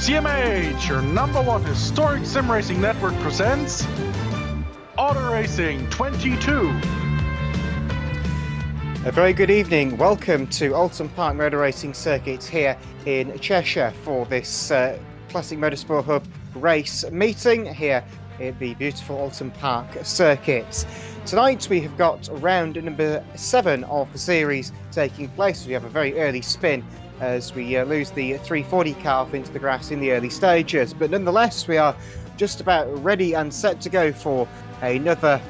CMH, your #1 historic sim racing network, presents Auto Racing 22. A very good evening. Welcome to Oulton Park Motor Racing Circuit here in Cheshire for this Classic Motorsport Hub race meeting here at the beautiful Oulton Park Circuit. Tonight we have got round number 7 of the series taking place. We have a very early spin as we lose the 340 car off into the grass in the early stages. But nonetheless, we are just about ready and set to go for another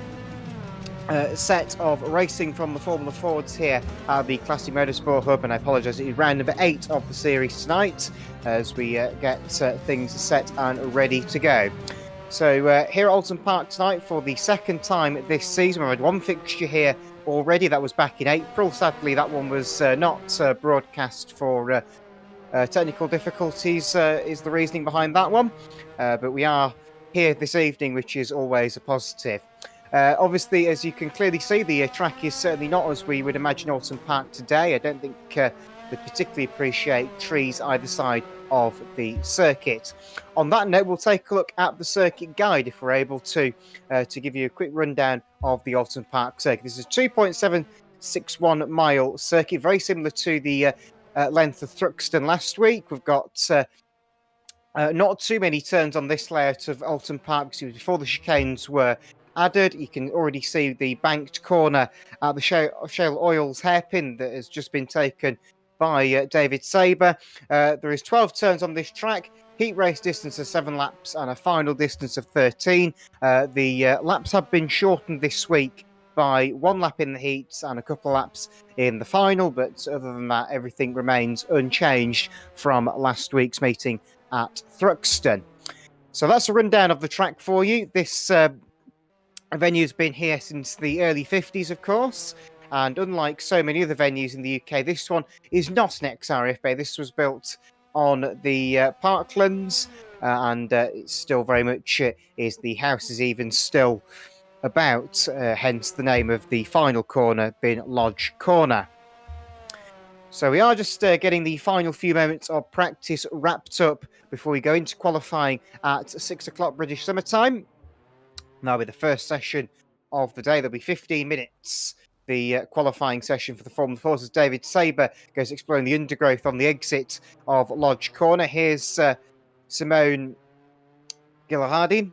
set of racing from the Formula Fords here at the Classic Motorsport Hub. And I apologise, it is round number 8 of the series tonight as we get things set and ready to go. So here at Oulton Park tonight for the second time this season. We've had one fixture here already. That was back in April. Sadly, that one was not broadcast for technical difficulties is the reasoning behind that one. But we are here this evening, which is always a positive. Obviously, as you can clearly see, the track is certainly not as we would imagine Oulton Park today. I don't think they particularly appreciate trees either side of the circuit. On that note, we'll take a look at the circuit guide if we're able to give you a quick rundown of the Oulton Park circuit. This is a 2.761 mile circuit, very similar to the length of Thruxton last week. We've got not too many turns on this layout of Oulton Park because before the chicanes were added. You can already see the banked corner at the Shell Oils hairpin that has just been taken by David Saber. There is 12 turns on this track, heat race distance of 7 laps and a final distance of 13. The laps have been shortened this week by 1 lap in the heats and a couple of laps in the final, but other than that, everything remains unchanged from last week's meeting at Thruxton. So that's a rundown of the track for you. This venue's been here since the early 50s, of course, and unlike so many other venues in the UK, this one is not an ex-RFA. This was built on the parklands, and it still very much is. The house is even still about, hence the name of the final corner being Lodge Corner. So we are just getting the final few moments of practice wrapped up before we go into qualifying at 6 o'clock British Summer Time. Now, with the first session of the day, there'll be 15 minutes. The qualifying session for the Formula Ford as David Saber goes exploring the undergrowth on the exit of Lodge Corner. Here's Simone Gillihardi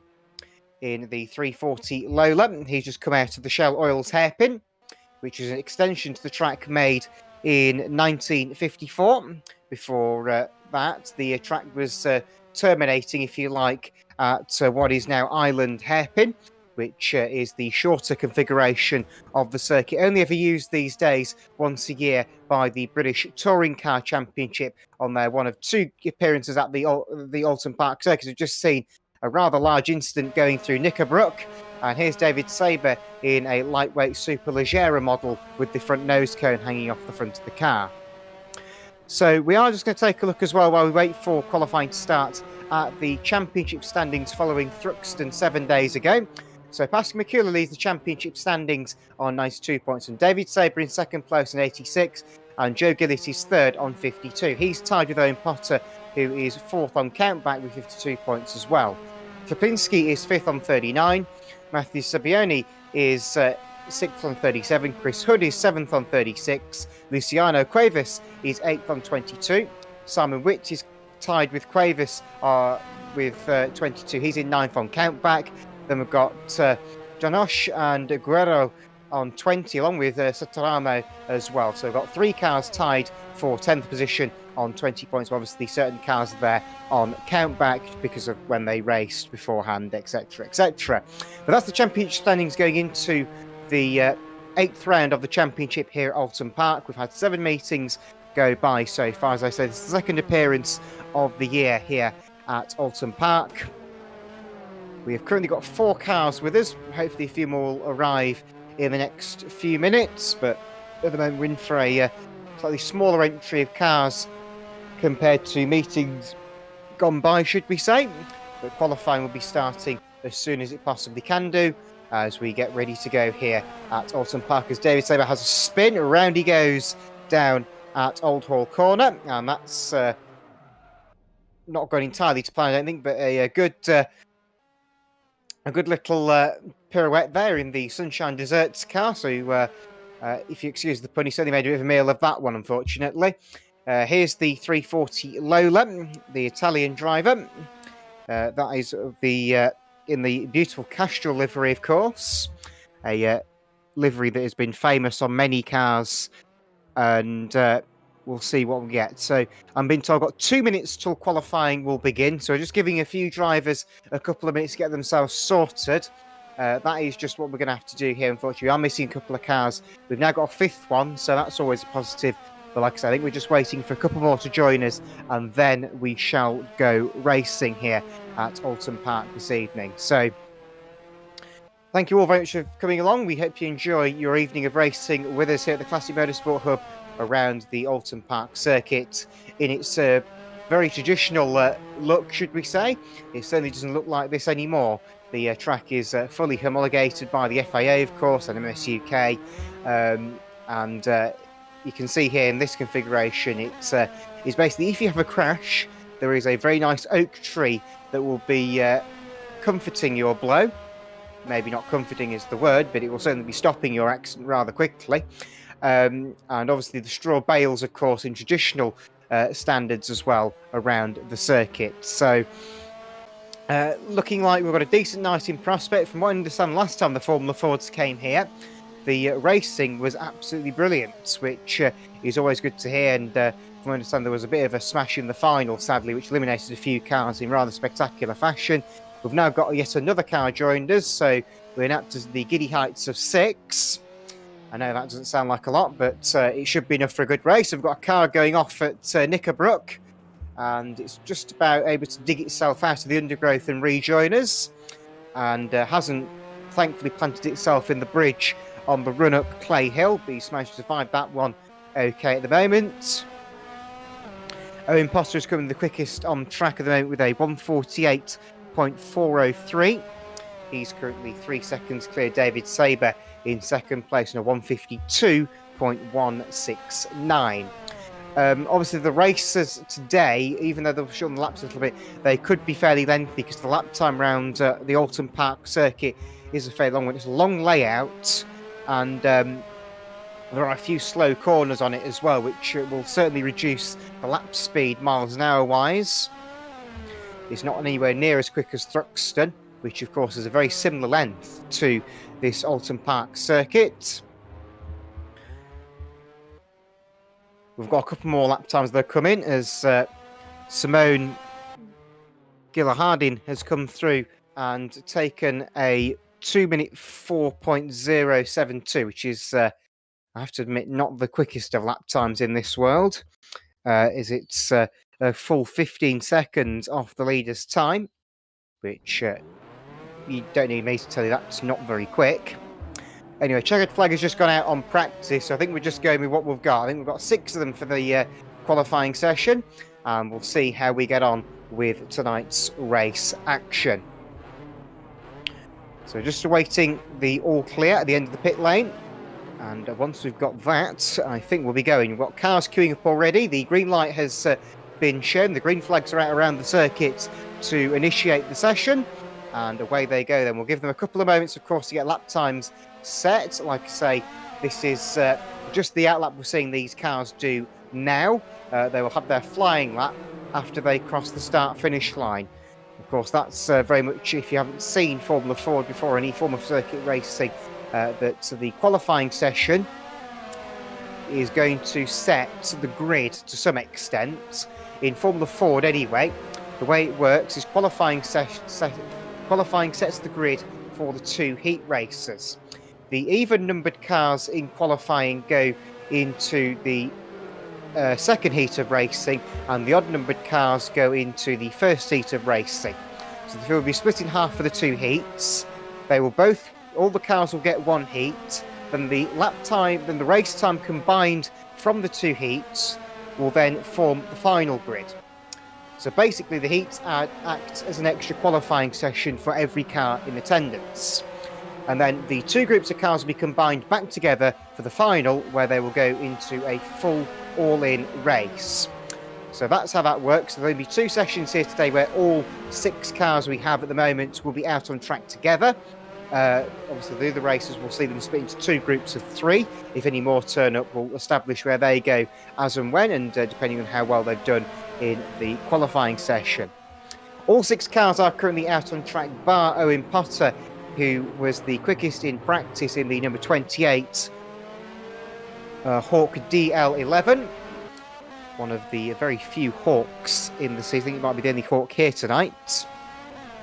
in the 340 Lola. He's just come out of the Shell Oils hairpin, which is an extension to the track made in 1954. Before that, the track was terminating, if you like, at what is now Island Hairpin, which is the shorter configuration of the circuit, only ever used these days once a year by the British Touring Car Championship on their one of 2 appearances at the Oulton Park Circuit. We've just seen a rather large incident going through Knickerbrook, and here's David Saber in a lightweight Superleggera model with the front nose cone hanging off the front of the car. So we are just going to take a look as well while we wait for qualifying to start at the championship standings following Thruxton 7 days ago. So Pascal McCullough leads the championship standings on 92 points, and David Saber in second place on 86, and Joe Gillett is third on 52. He's tied with Owen Potter, who is fourth on countback with 52 points as well. Klapinski is fifth on 39. Matthew Sabioni is 6th on 37. Chris Hood is 7th on 36. Luciano Cuevas is 8th on 22. Simon Witt is tied with Cuevas with 22. He's in 9th on countback. Then we've got Janosch and Guerrero on 20, along with Sataramo as well. So we've got 3 cars tied for 10th position on 20 points. Obviously, certain cars are there on countback because of when they raced beforehand, etc., etc. But that's the championship standings going into the 8th round of the championship here at Oulton Park. We've had 7 meetings go by so far. As I said, it's the second appearance of the year here at Oulton Park. We have currently got 4 cars with us. Hopefully a few more will arrive in the next few minutes, but at the moment we're in for a slightly smaller entry of cars compared to meetings gone by, should we say. But qualifying will be starting as soon as it possibly can do as we get ready to go here at Oulton Park, as David Saber has a spin. Around he goes down at Old Hall Corner, and that's not gone entirely to plan, I don't think, but a good little pirouette there in the Sunshine Desserts car. So if you excuse the pun, he certainly made a bit of a meal of that one, unfortunately. Here's the 340 Lola, the Italian driver. That is in the beautiful Castrol livery, of course. A livery that has been famous on many cars, and we'll see what we get. So I'm being told I've got 2 minutes till qualifying will begin. So just giving a few drivers a couple of minutes to get themselves sorted. That is just what we're going to have to do here, unfortunately. We are missing a couple of cars. We've now got a fifth one, so that's always a positive. But like I said, I think we're just waiting for a couple more to join us, and then we shall go racing here at Oulton Park this evening. So thank you all very much for coming along. We hope you enjoy your evening of racing with us here at the Classic Motorsport Hub around the Oulton Park circuit in its very traditional look, should we say. It certainly doesn't look like this anymore. The track is fully homologated by the FIA, of course, and MS UK, and you can see here in this configuration, it's basically, if you have a crash, there is a very nice oak tree that will be comforting your blow. Maybe not comforting is the word, but it will certainly be stopping your accident rather quickly. And obviously the straw bales, of course, in traditional standards as well around the circuit. So looking like we've got a decent night in prospect. From what I understand, last time the Formula Fords came here, the racing was absolutely brilliant, which is always good to hear. And from what I understand, there was a bit of a smash in the final, sadly, which eliminated a few cars in rather spectacular fashion. We've now got yet another car joined us, so we're up to the giddy heights of 6. I know that doesn't sound like a lot, but it should be enough for a good race. We've got a car going off at Knickerbrook, and it's just about able to dig itself out of the undergrowth and rejoin us, and hasn't thankfully planted itself in the bridge on the run-up Clay Hill, but he's managed to survive that one okay at the moment. Owen Potter is coming the quickest on track at the moment with a 1:48.403. He's currently 3 seconds clear David Saber in second place on a 1:52.169. Obviously, the races today, even though they've shortened the laps a little bit, they could be fairly lengthy because the lap time around the Oulton Park circuit is a fairly long one. It's a long layout, and there are a few slow corners on it as well, which will certainly reduce the lap speed miles an hour wise. It's not anywhere near as quick as Thruxton, which of course is a very similar length to this Oulton Park circuit. We've got a couple more lap times that come in as Simone Gillard-Harding has come through and taken a 2-minute 4.072, which is, I have to admit, not the quickest of lap times in this world, as it's a full 15 seconds off the leader's time, which you don't need me to tell you that's not very quick. Anyway, checkered flag has just gone out on practice, so I think we're just going with what we've got. I think we've got 6 of them for the qualifying session, and we'll see how we get on with tonight's race action. So just awaiting the all clear at the end of the pit lane, and once we've got that, I think we'll be going. We've got cars queuing up already. The green light has been shown. The green flags are out around the circuit to initiate the session, and away they go then. We'll give them a couple of moments, of course, to get lap times set. Like I say, this is just the outlap we're seeing these cars do now. They will have their flying lap after they cross the start-finish line. Of course, that's very much, if you haven't seen Formula Ford before, any form of circuit racing, that the qualifying session is going to set the grid to some extent. In Formula Ford anyway, the way it works is qualifying sets the grid for the 2 heat races. The even-numbered cars in qualifying go into the second heat of racing, and the odd-numbered cars go into the first heat of racing. So the field will be split in half for the 2 heats. They will all the cars will get 1 heat. Then the lap time, then the race time combined from the 2 heats will then form the final grid. So basically, the heats act as an extra qualifying session for every car in attendance. And then the 2 groups of cars will be combined back together for the final, where they will go into a full all-in race. So that's how that works. There'll only be 2 sessions here today where all 6 cars we have at the moment will be out on track together. Obviously, the other racers will see them split into 2 groups of 3. If any more turn up, we'll establish where they go as and when, and depending on how well they've done in the qualifying session. All 6 cars are currently out on track, bar Owen Potter, who was the quickest in practice in the number 28 Hawk DL11. One of the very few Hawks in the season. I think it might be the only Hawk here tonight.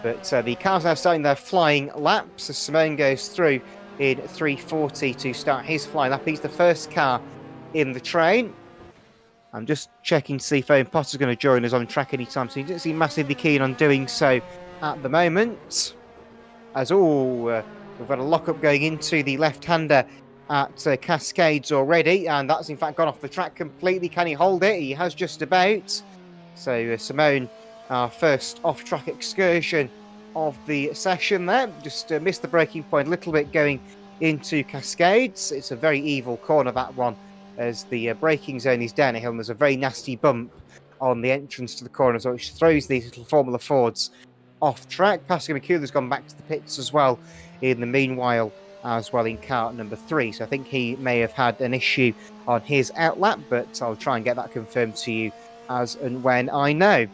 But the cars are starting their flying laps as Simone goes through in 3:40 to start his flying lap. He's the first car in the train. I'm just checking to see if Owen Potter's going to join us on track anytime soon. He doesn't seem massively keen on doing so at the moment. We've got a lock-up going into the left-hander at Cascades already, and that's in fact gone off the track completely. Can he hold it? He has just about. So Simone, our first off-track excursion of the session there, just missed the braking point a little bit going into Cascades. It's a very evil corner, that one, as the braking zone is down a hill and there's a very nasty bump on the entrance to the corner, so which throws these little Formula Fords off track. Pascal McCullough's gone back to the pits as well in the meanwhile, as well in car number 3. So I think he may have had an issue on his outlap, but I'll try and get that confirmed to you as and when I know.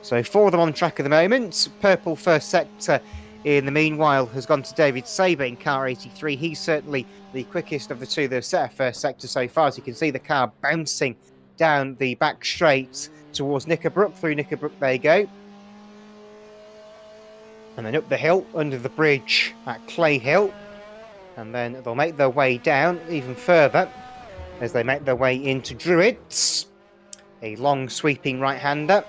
So 4 of them on track at the moment. Purple first sector in the meanwhile has gone to David Sabre in car 83. He's certainly the quickest of the 2 that have set a first sector so far. As you can see, the car bouncing down the back straight towards Knickerbrook. Through Knickerbrook they go. And then up the hill, under the bridge at Clay Hill. And then they'll make their way down even further as they make their way into Druids. A long sweeping right-hander.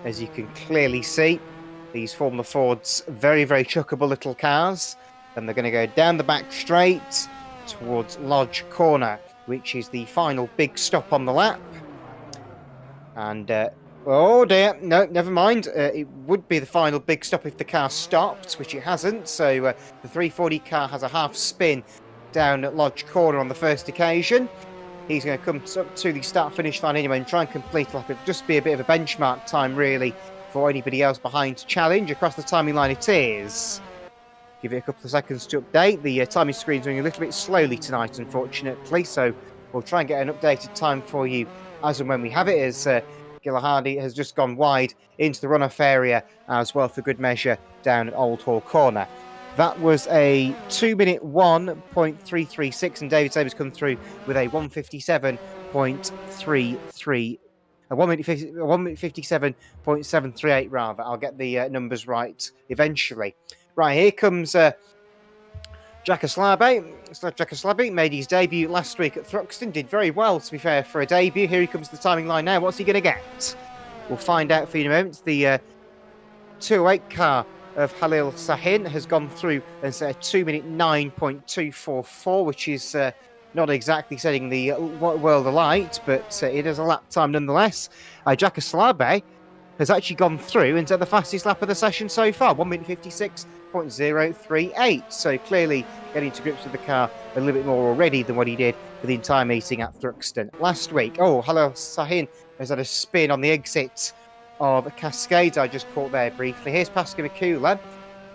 As you can clearly see, these Formula Fords, very, very chuckable little cars. Then they're going to go down the back straight towards Lodge Corner, which is the final big stop on the lap. And oh dear, no, never mind. It would be the final big stop if the car stopped, which it hasn't. So the 340 car has a half spin down at Lodge Corner on the first occasion. He's going to come up to the start-finish line anyway and try and complete a lap. It'll just be a bit of a benchmark time, really, for anybody else behind to challenge. Across the timing line it is. Give it a couple of seconds to update. The timing screen's running a little bit slowly tonight, unfortunately, so we'll try and get an updated time for you as and when we have it, as Gilhardy has just gone wide into the runoff area as well for good measure down at Old Hall Corner. That was a 2-minute 1.336, and David Sabre's come through with a 1:57.33. A 1 minute 57.738 rather. I'll get the numbers right eventually. Right, here comes Jack Aslabe. Jack Aslabe made his debut last week at Thruxton. Did very well, to be fair, for a debut. Here he comes to the timing line now. What's he going to get? We'll find out for you in a moment. The 208 car of Halil Sahin has gone through and set a 2-minute 9.244, which is not exactly setting the world alight, but it is a lap time nonetheless. Jack Aslabe has actually gone through and set the fastest lap of the session so far, 1:56.038. So clearly getting to grips with the car a little bit more already than what he did for the entire meeting at Thruxton last week. Oh, Halil Sahin has had a spin on the exit of Cascades. I just caught there briefly. Here's Pascal McCullough.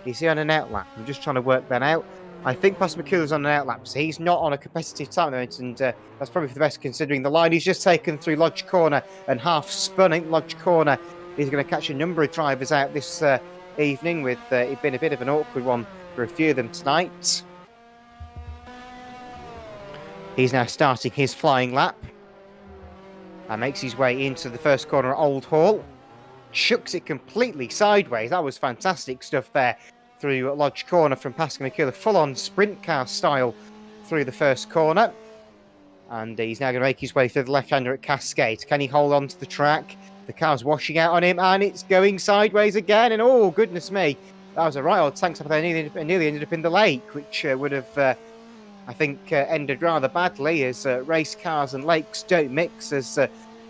Is he on an outlap? I'm just trying to work that out. I think Pascal McCullough's on an outlap, so he's not on a competitive time at the moment, and that's probably for the best considering the line he's just taken through Lodge Corner and half spun. I think Lodge Corner is going to catch a number of drivers out this evening, with it been a bit of an awkward one for a few of them tonight. He's now starting his flying lap and makes his way into the first corner at Old Hall. Chucks it completely sideways. That was fantastic stuff there through Lodge Corner from Pascal McCullough. Full-on sprint car style through the first corner. And he's now going to make his way through the left-hander at Cascade. Can he hold on to the track? The car's washing out on him, and it's going sideways again. And oh, goodness me. That was a right old tank top there. Nearly ended up in the lake, which would have, I think, ended rather badly, as race cars and lakes don't mix, as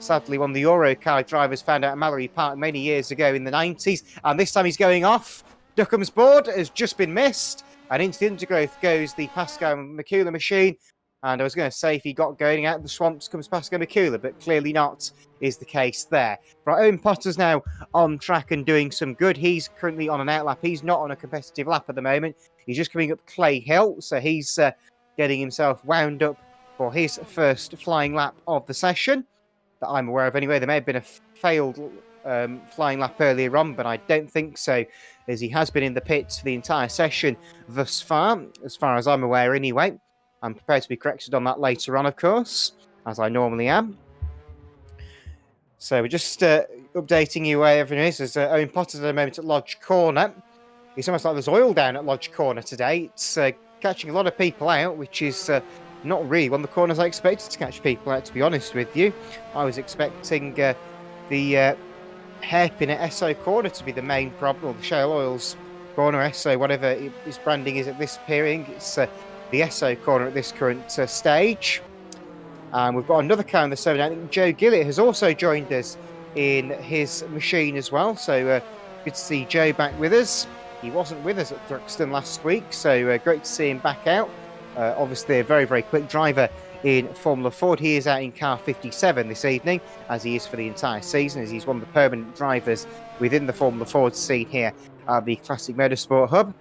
sadly one of the Eurocar drivers found out at Mallory Park many years ago in the 90s. And this time he's going off. Duckham's board has just been missed, and into the undergrowth goes the Pascal McCullough machine. And I was going to say if he got going out of the swamps comes Pascal Mikula, but clearly not is the case there. Right, Owen Potter's now on track and doing some good. He's currently on an outlap. He's not on a competitive lap at the moment. He's just coming up Clay Hill, so he's getting himself wound up for his first flying lap of the session that I'm aware of anyway. There may have been a failed flying lap earlier on, but I don't think so, as he has been in the pits for the entire session thus far as I'm aware anyway. I'm prepared to be corrected on that later on, of course, as I normally am. So we're just updating you where everything is. There's Owen Potter at the moment at Lodge Corner. It's almost like there's oil down at Lodge Corner today. It's catching a lot of people out, which is not really one of the corners I expected to catch people out, to be honest with you. I was expecting the hairpin at Esso Corner to be the main problem, or the Shell Oils Corner, Esso, whatever his branding is at this period. It's the Esso Corner at this current stage. And we've got another car in the 7. I think Joe Gillett has also joined us in his machine as well. So good to see Joe back with us. He wasn't with us at Thruxton last week, so great to see him back out. Obviously a very, very quick driver in Formula Ford. He is out in car 57 this evening, as he is for the entire season, as he's one of the permanent drivers within the Formula Ford scene here at the Classic Motorsport Hub.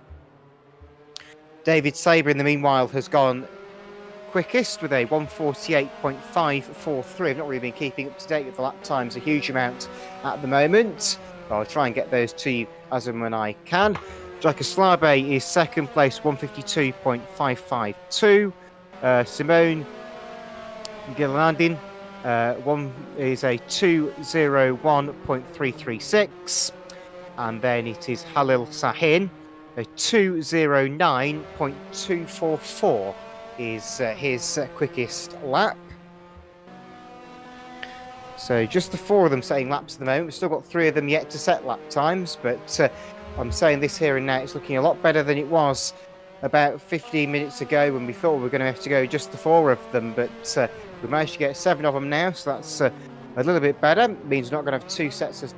David Sabre, in the meanwhile, has gone quickest with a 1:48.543. I've not really been keeping up to date with the lap times a huge amount at the moment. I'll try and get those to you as and when I can. Jaka Slabe is second place, 1:52.552. Simone Gilandin one is a 2:01.336. And then it is Halil Sahin, a 2:09.244 is his quickest lap. So just the 4 of them setting laps at the moment. We've still got 3 of them yet to set lap times, but I'm saying this here and now, it's looking a lot better than it was about 15 minutes ago when we thought we were going to have to go just the 4 of them, but we managed to get 7 of them now, so that's a little bit better. It means we're not going to have 2 sets of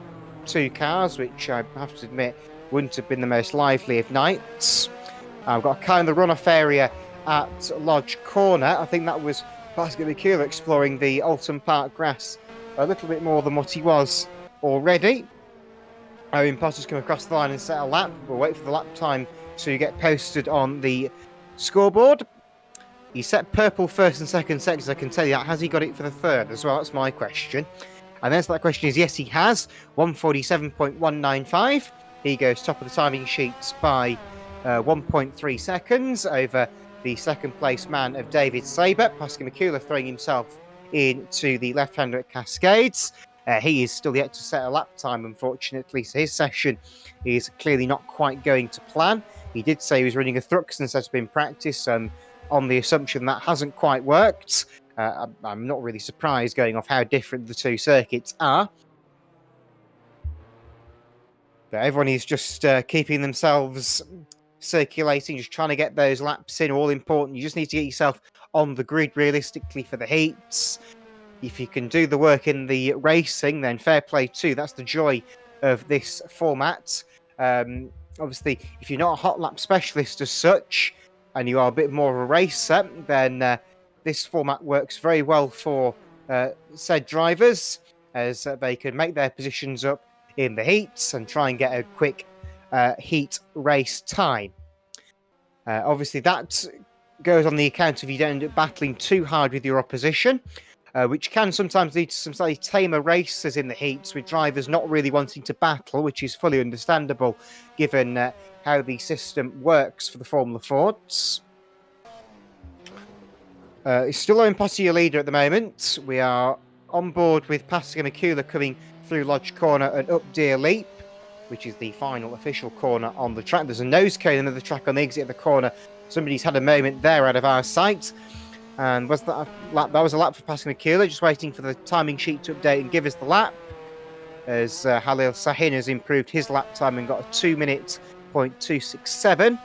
2 cars, which I have to admit wouldn't have been the most lively of nights. I've got a car in the runoff area at Lodge Corner. I think that was Pascal Mikula exploring the Oulton Park grass a little bit more than what he was already. Owen Potter's come across the line and set a lap. We'll wait for the lap time to get posted on the scoreboard. He set purple first and second seconds, I can tell you that. Has he got it for the third as well? That's my question. And the answer to that question is yes, he has. 1:47.195. He goes top of the timing sheets by 1.3 seconds over the second place man of David Sabre. Pascal Mikula throwing himself into the left-hander at Cascades. He is still yet to set a lap time, unfortunately, so his session is clearly not quite going to plan. He did say he was running a Thruxton setup in practice, on the assumption that hasn't quite worked. I'm not really surprised going off how different the 2 circuits are. But everyone is just keeping themselves circulating, just trying to get those laps in, all important. You just need to get yourself on the grid realistically for the heats. If you can do the work in the racing, then fair play too. That's the joy of this format. Obviously, if you're not a hot lap specialist as such, and you are a bit more of a racer, then this format works very well for said drivers, as they can make their positions up in the heats and try and get a quick heat race time. Obviously, that goes on the account of you don't end up battling too hard with your opposition, which can sometimes lead to some slightly tamer races in the heats, with drivers not really wanting to battle, which is fully understandable given how the system works for the Formula Fords. It's still Owen Potter your leader at the moment. We are on board with Pascal Mikula coming through Lodge Corner and up Deer Leap, which is the final official corner on the track. There's a nose cone under the track on the exit of the corner. Somebody's had a moment there out of our sight. And was that a lap? That was a lap for Pascal Mikula, just waiting for the timing sheet to update and give us the lap, as Halil Sahin has improved his lap time and got a 2:02.267.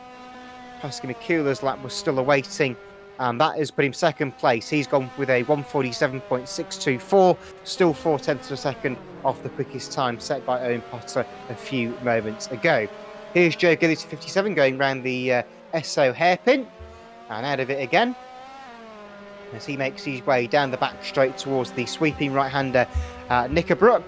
Pascal Mikula's lap was still awaiting, and that has put him second place. He's gone with a 1:47.624, still 0.4 of a second off the quickest time set by Owen Potter a few moments ago. Here's Joe Gillett 57 going round the Esso hairpin, and out of it again. as he makes his way down the back straight towards the sweeping right-hander Knickerbrook,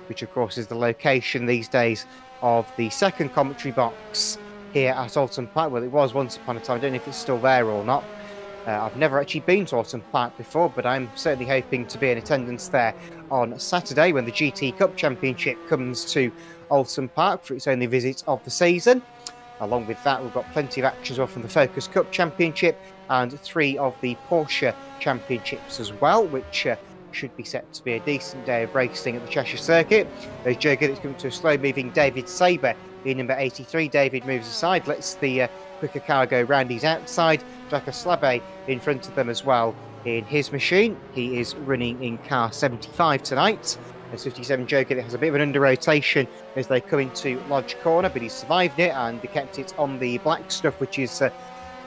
which of course is the location these days of the second commentary box here at Oulton Park. Well, it was once upon a time. I don't know if it's still there or not. I've never actually been to Oulton Park before, but I'm certainly hoping to be in attendance there on Saturday when the GT Cup Championship comes to Oulton Park for its only visit of the season. Along with that, we've got plenty of action as well from the Focus Cup Championship and 3 of the Porsche Championships as well, which should be set to be a decent day of racing at the Cheshire Circuit. There's Joe Gillitt's coming to a slow-moving David Sabre in number 83. David moves aside, lets the quicker car go round his outside. Jack Slabe in front of them as well in his machine. He is running in car 75 tonight. As 57 Joe Gillitt has a bit of an under-rotation as they come into Lodge Corner, but he survived it and kept it on the black stuff, which is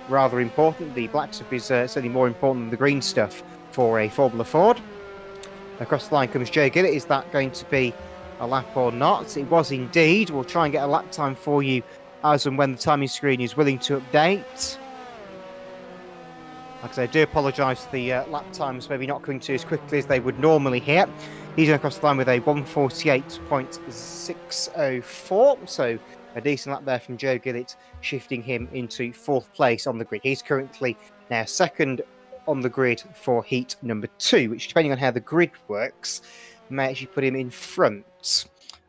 rather important. The black stuff is certainly more important than the green stuff for a Formula Ford. Across the line comes Joe Gillitt. Is that going to be a lap or not? It was indeed. We'll try and get a lap time for you as and when the timing screen is willing to update. Like I say, I do apologise for the lap times maybe not coming to as quickly as they would normally here. He's across the line with a 1:48.604, so a decent lap there from Joe Gillitt, shifting him into 4th place on the grid. He's currently now 2nd on the grid for heat number 2, which, depending on how the grid works, may actually put him in front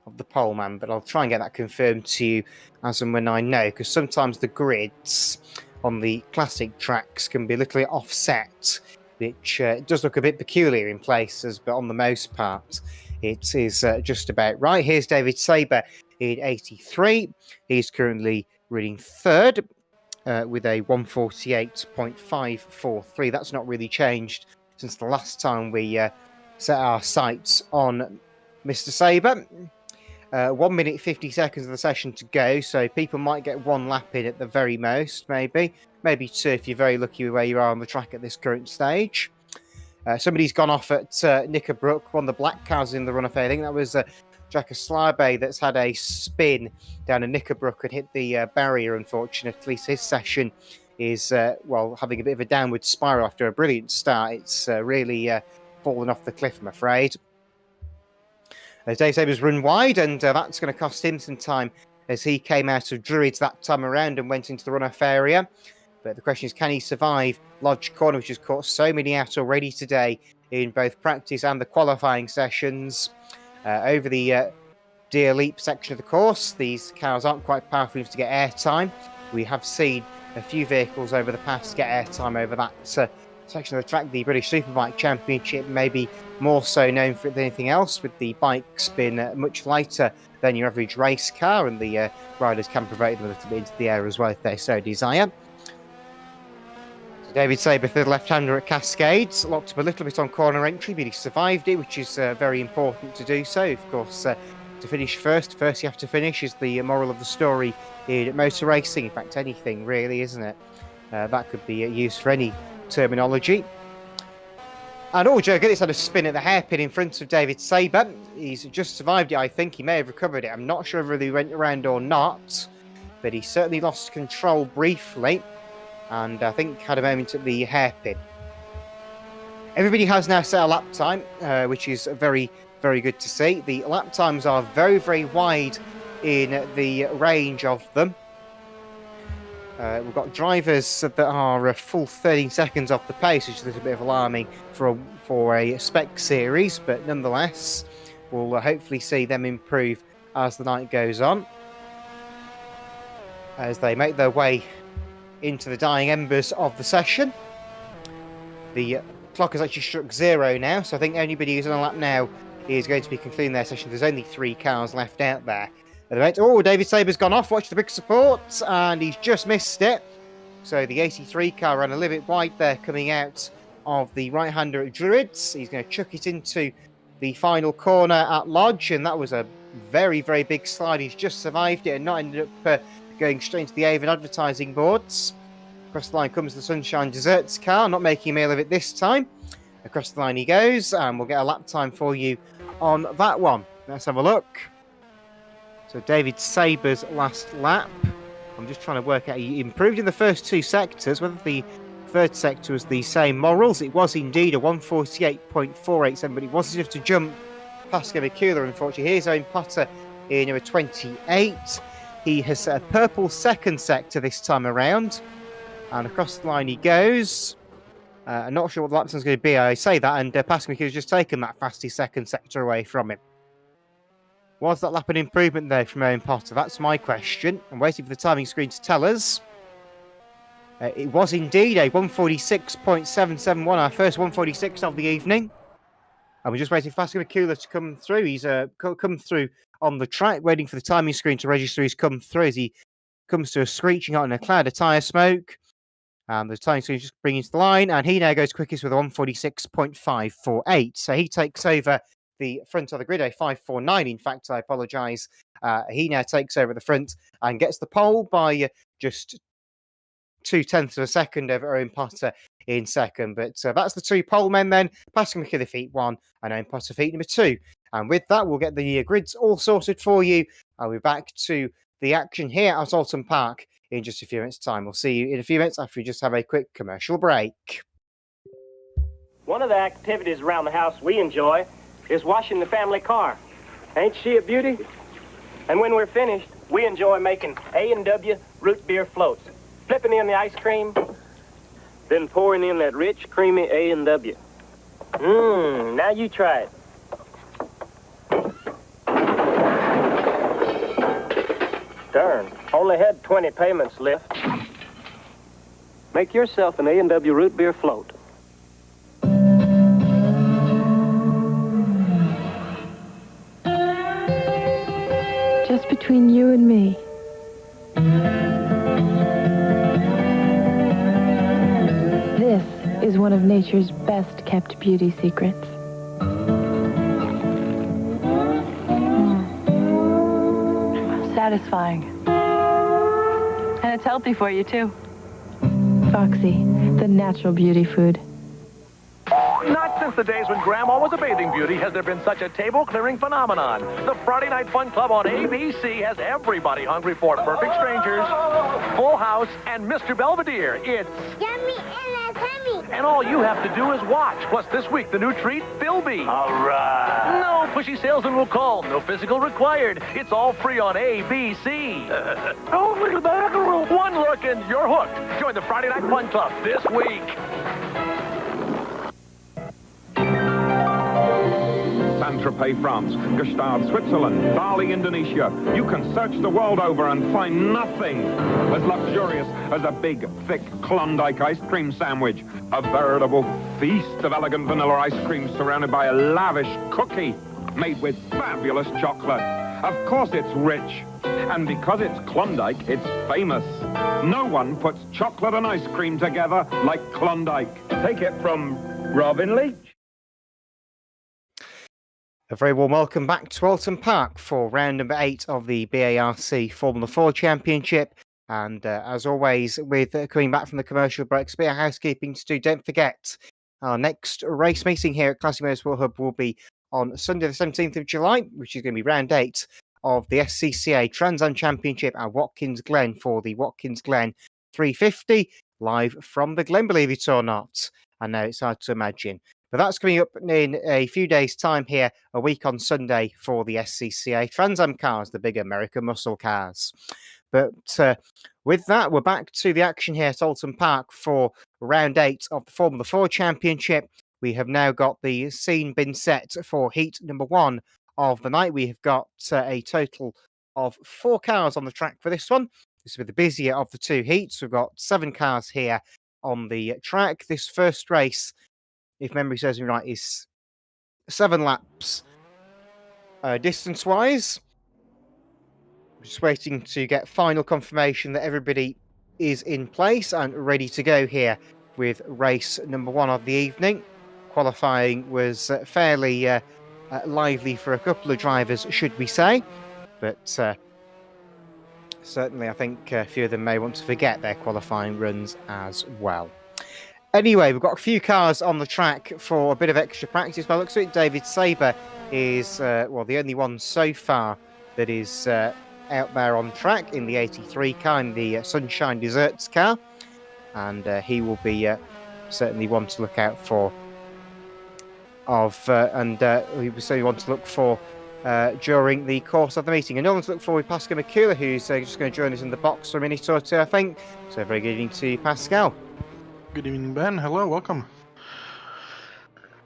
of the pole man, but I'll try and get that confirmed to you as and when I know, because sometimes the grids on the classic tracks can be a little bit offset, which does look a bit peculiar in places, but on the most part it is just about right. Here's David Sabre in 83. He's currently running 3rd with a 1:48.543. That's not really changed since the last time we set our sights on Mr. Sabre. 1 minute 50 seconds of the session to go, so people might get 1 lap in at the very most, maybe 2 if you're very lucky with where you are on the track at this current stage. Somebody's gone off at Knickerbrook, one of the black cars in the run-off. I think that was Jack Slabe that's had a spin down a Knickerbrook and hit the barrier, unfortunately. So his session is, having a bit of a downward spiral after a brilliant start. It's really fallen off the cliff, I'm afraid. Dave Sabre's run wide, and that's going to cost him some time as he came out of Druids that time around and went into the run-off area. But the question is, can he survive Lodge Corner, which has caught so many out already today in both practice and the qualifying sessions? Over the Deer Leap section of the course, these cars aren't quite powerful enough to get airtime. We have seen a few vehicles over the past get airtime over that section of the track. The British Superbike Championship, maybe more so known for it than anything else, with the bikes being much lighter than your average race car, and the riders can provoke them a little bit into the air as well if they so desire. So David Sabre, third left-hander at Cascades, locked up a little bit on corner entry, but he survived it, which is very important to do so. Of course, to finish first you have to finish is the moral of the story in motor racing. In fact, anything really, isn't it? That could be used for any terminology. And Joe Gillitt's had a spin at the hairpin in front of David Sabre. He's just survived it, I think. He may have recovered it. I'm not sure whether he went around or not, but he certainly lost control briefly, and I think had a moment at the hairpin. Everybody has now set a lap time, which is very, very good to see. The lap times are very, very wide in the range of them. We've got drivers that are a full 13 seconds off the pace, which is a little bit of alarming for a spec series, but nonetheless, we'll hopefully see them improve as the night goes on, as they make their way into the dying embers of the session. The clock has actually struck 0 now, so I think anybody who's on a lap now is going to be concluding their session. There's only 3 cars left out there. David Sabre's gone off. Watch the big support, and he's just missed it. So the 83 car ran a little bit wide there coming out of the right-hander at Druids. He's going to chuck it into the final corner at Lodge, and that was a very, very big slide. He's just survived it and not ended up going straight into the Avon advertising boards. Across the line comes the Sunshine Desserts car, not making a meal of it this time. Across the line he goes, and we'll get a lap time for you on that one. Let's have a look. So David Sabre's last lap. I'm just trying to work out. He improved in the first 2 sectors. Whether the third sector was the same morals. It was indeed a 148.487, but it wasn't enough to jump Pascal McCullough, unfortunately. Here's Owen Potter in number 28. He has set a purple second sector this time around. And across the line he goes. I'm not sure what the lap time's going to be. I say that, and Pascal McCullough's just taken that fastest second sector away from him. Was that lap an improvement there from Owen Potter? That's my question. I'm waiting for the timing screen to tell us. It was indeed a 146.771, our first 146 of the evening. And we're just waiting for Pascal McCullough to come through. He's come through on the track, waiting for the timing screen to register he's come through as he comes to a screeching out in a cloud of tyre smoke. And the timing screen just bringing to the line, and he now goes quickest with a 146.548. So he takes over the front of the grid, a 549. In fact, I apologise. He now takes over the front and gets the pole by just 0.2 of a second over Owen Potter in second. But that's the two pole men then. Pascal McCullough feet 1 and Owen Potter feet number 2. And with that, we'll get the grids all sorted for you. I'll be back to the action here at Oulton Park in just a few minutes' time. We'll see you in a few minutes after we just have a quick commercial break. One of the activities around the house we enjoy is washing the family car. Ain't she a beauty? And when we're finished, we enjoy making A&W root beer floats, flipping in the ice cream, then pouring in that rich, creamy A&W. Now you try it. Darn, only had 20 payments left. Make yourself an A&W root beer float. Just between you and me. This is one of nature's best kept beauty secrets. Satisfying. And it's healthy for you, too. Foxy, the natural beauty food. Not since the days when Grandma was a bathing beauty has there been such a table-clearing phenomenon. The Friday Night Fun Club on ABC has everybody hungry for Perfect Strangers, Full House, and Mr. Belvedere. It's Yummy and tummy. and all you have to do is watch. Plus, this week, the new treat, Philby. All right. No pushy salesman will call. No physical required. It's all free on ABC. Oh, look at that. One look and you're hooked. Join the Friday Night Fun Club this week. Saint-Tropez, France, Gstaad, Switzerland, Bali, Indonesia. You can search the world over and find nothing as luxurious as a big, thick Klondike ice cream sandwich. A veritable feast of elegant vanilla ice cream surrounded by a lavish cookie made with fabulous chocolate. Of course it's rich. And because it's Klondike, it's famous. No one puts chocolate and ice cream together like Klondike. Take it from Robin Leach. A very warm welcome back to Oulton Park for round number 8 of the BARC Formula Ford Championship. And as always, with coming back from the commercial breaks, a bit of housekeeping to do. Don't forget, our next race meeting here at Classic Motorsport Hub will be on Sunday the 17th of July, which is going to be round 8 of the SCCA Trans Am Championship at Watkins Glen for the Watkins Glen 350, live from the Glen, believe it or not. I know it's hard to imagine. But that's coming up in a few days' time here, a week on Sunday for the SCCA Trans Am cars, the big American muscle cars. But with that, we're back to the action here at Oulton Park for round 8 of the Formula Ford Championship. We have now got the scene been set for heat number 1 of the night. We have got a total of 4 cars on the track for this one. This will be the busier of the 2 heats. We've got 7 cars here on the track. This first race, if memory serves me right, is 7 laps distance-wise. Just waiting to get final confirmation that everybody is in place and ready to go here with race number 1 of the evening. Qualifying was fairly lively for a couple of drivers, should we say. But certainly I think a few of them may want to forget their qualifying runs as well. Anyway, we've got a few cars on the track for a bit of extra practice. By the looks of it, David Saber is, the only one so far that is out there on track in the 83 car, in the Sunshine Desserts car. and he will be certainly one to look out for. He was certainly one to look for during the course of the meeting. And no one to look for with Pascal McCullough, who's just going to join us in the box for a minute or two, I think. So very good evening to Pascal. Good evening, Ben. Hello, welcome.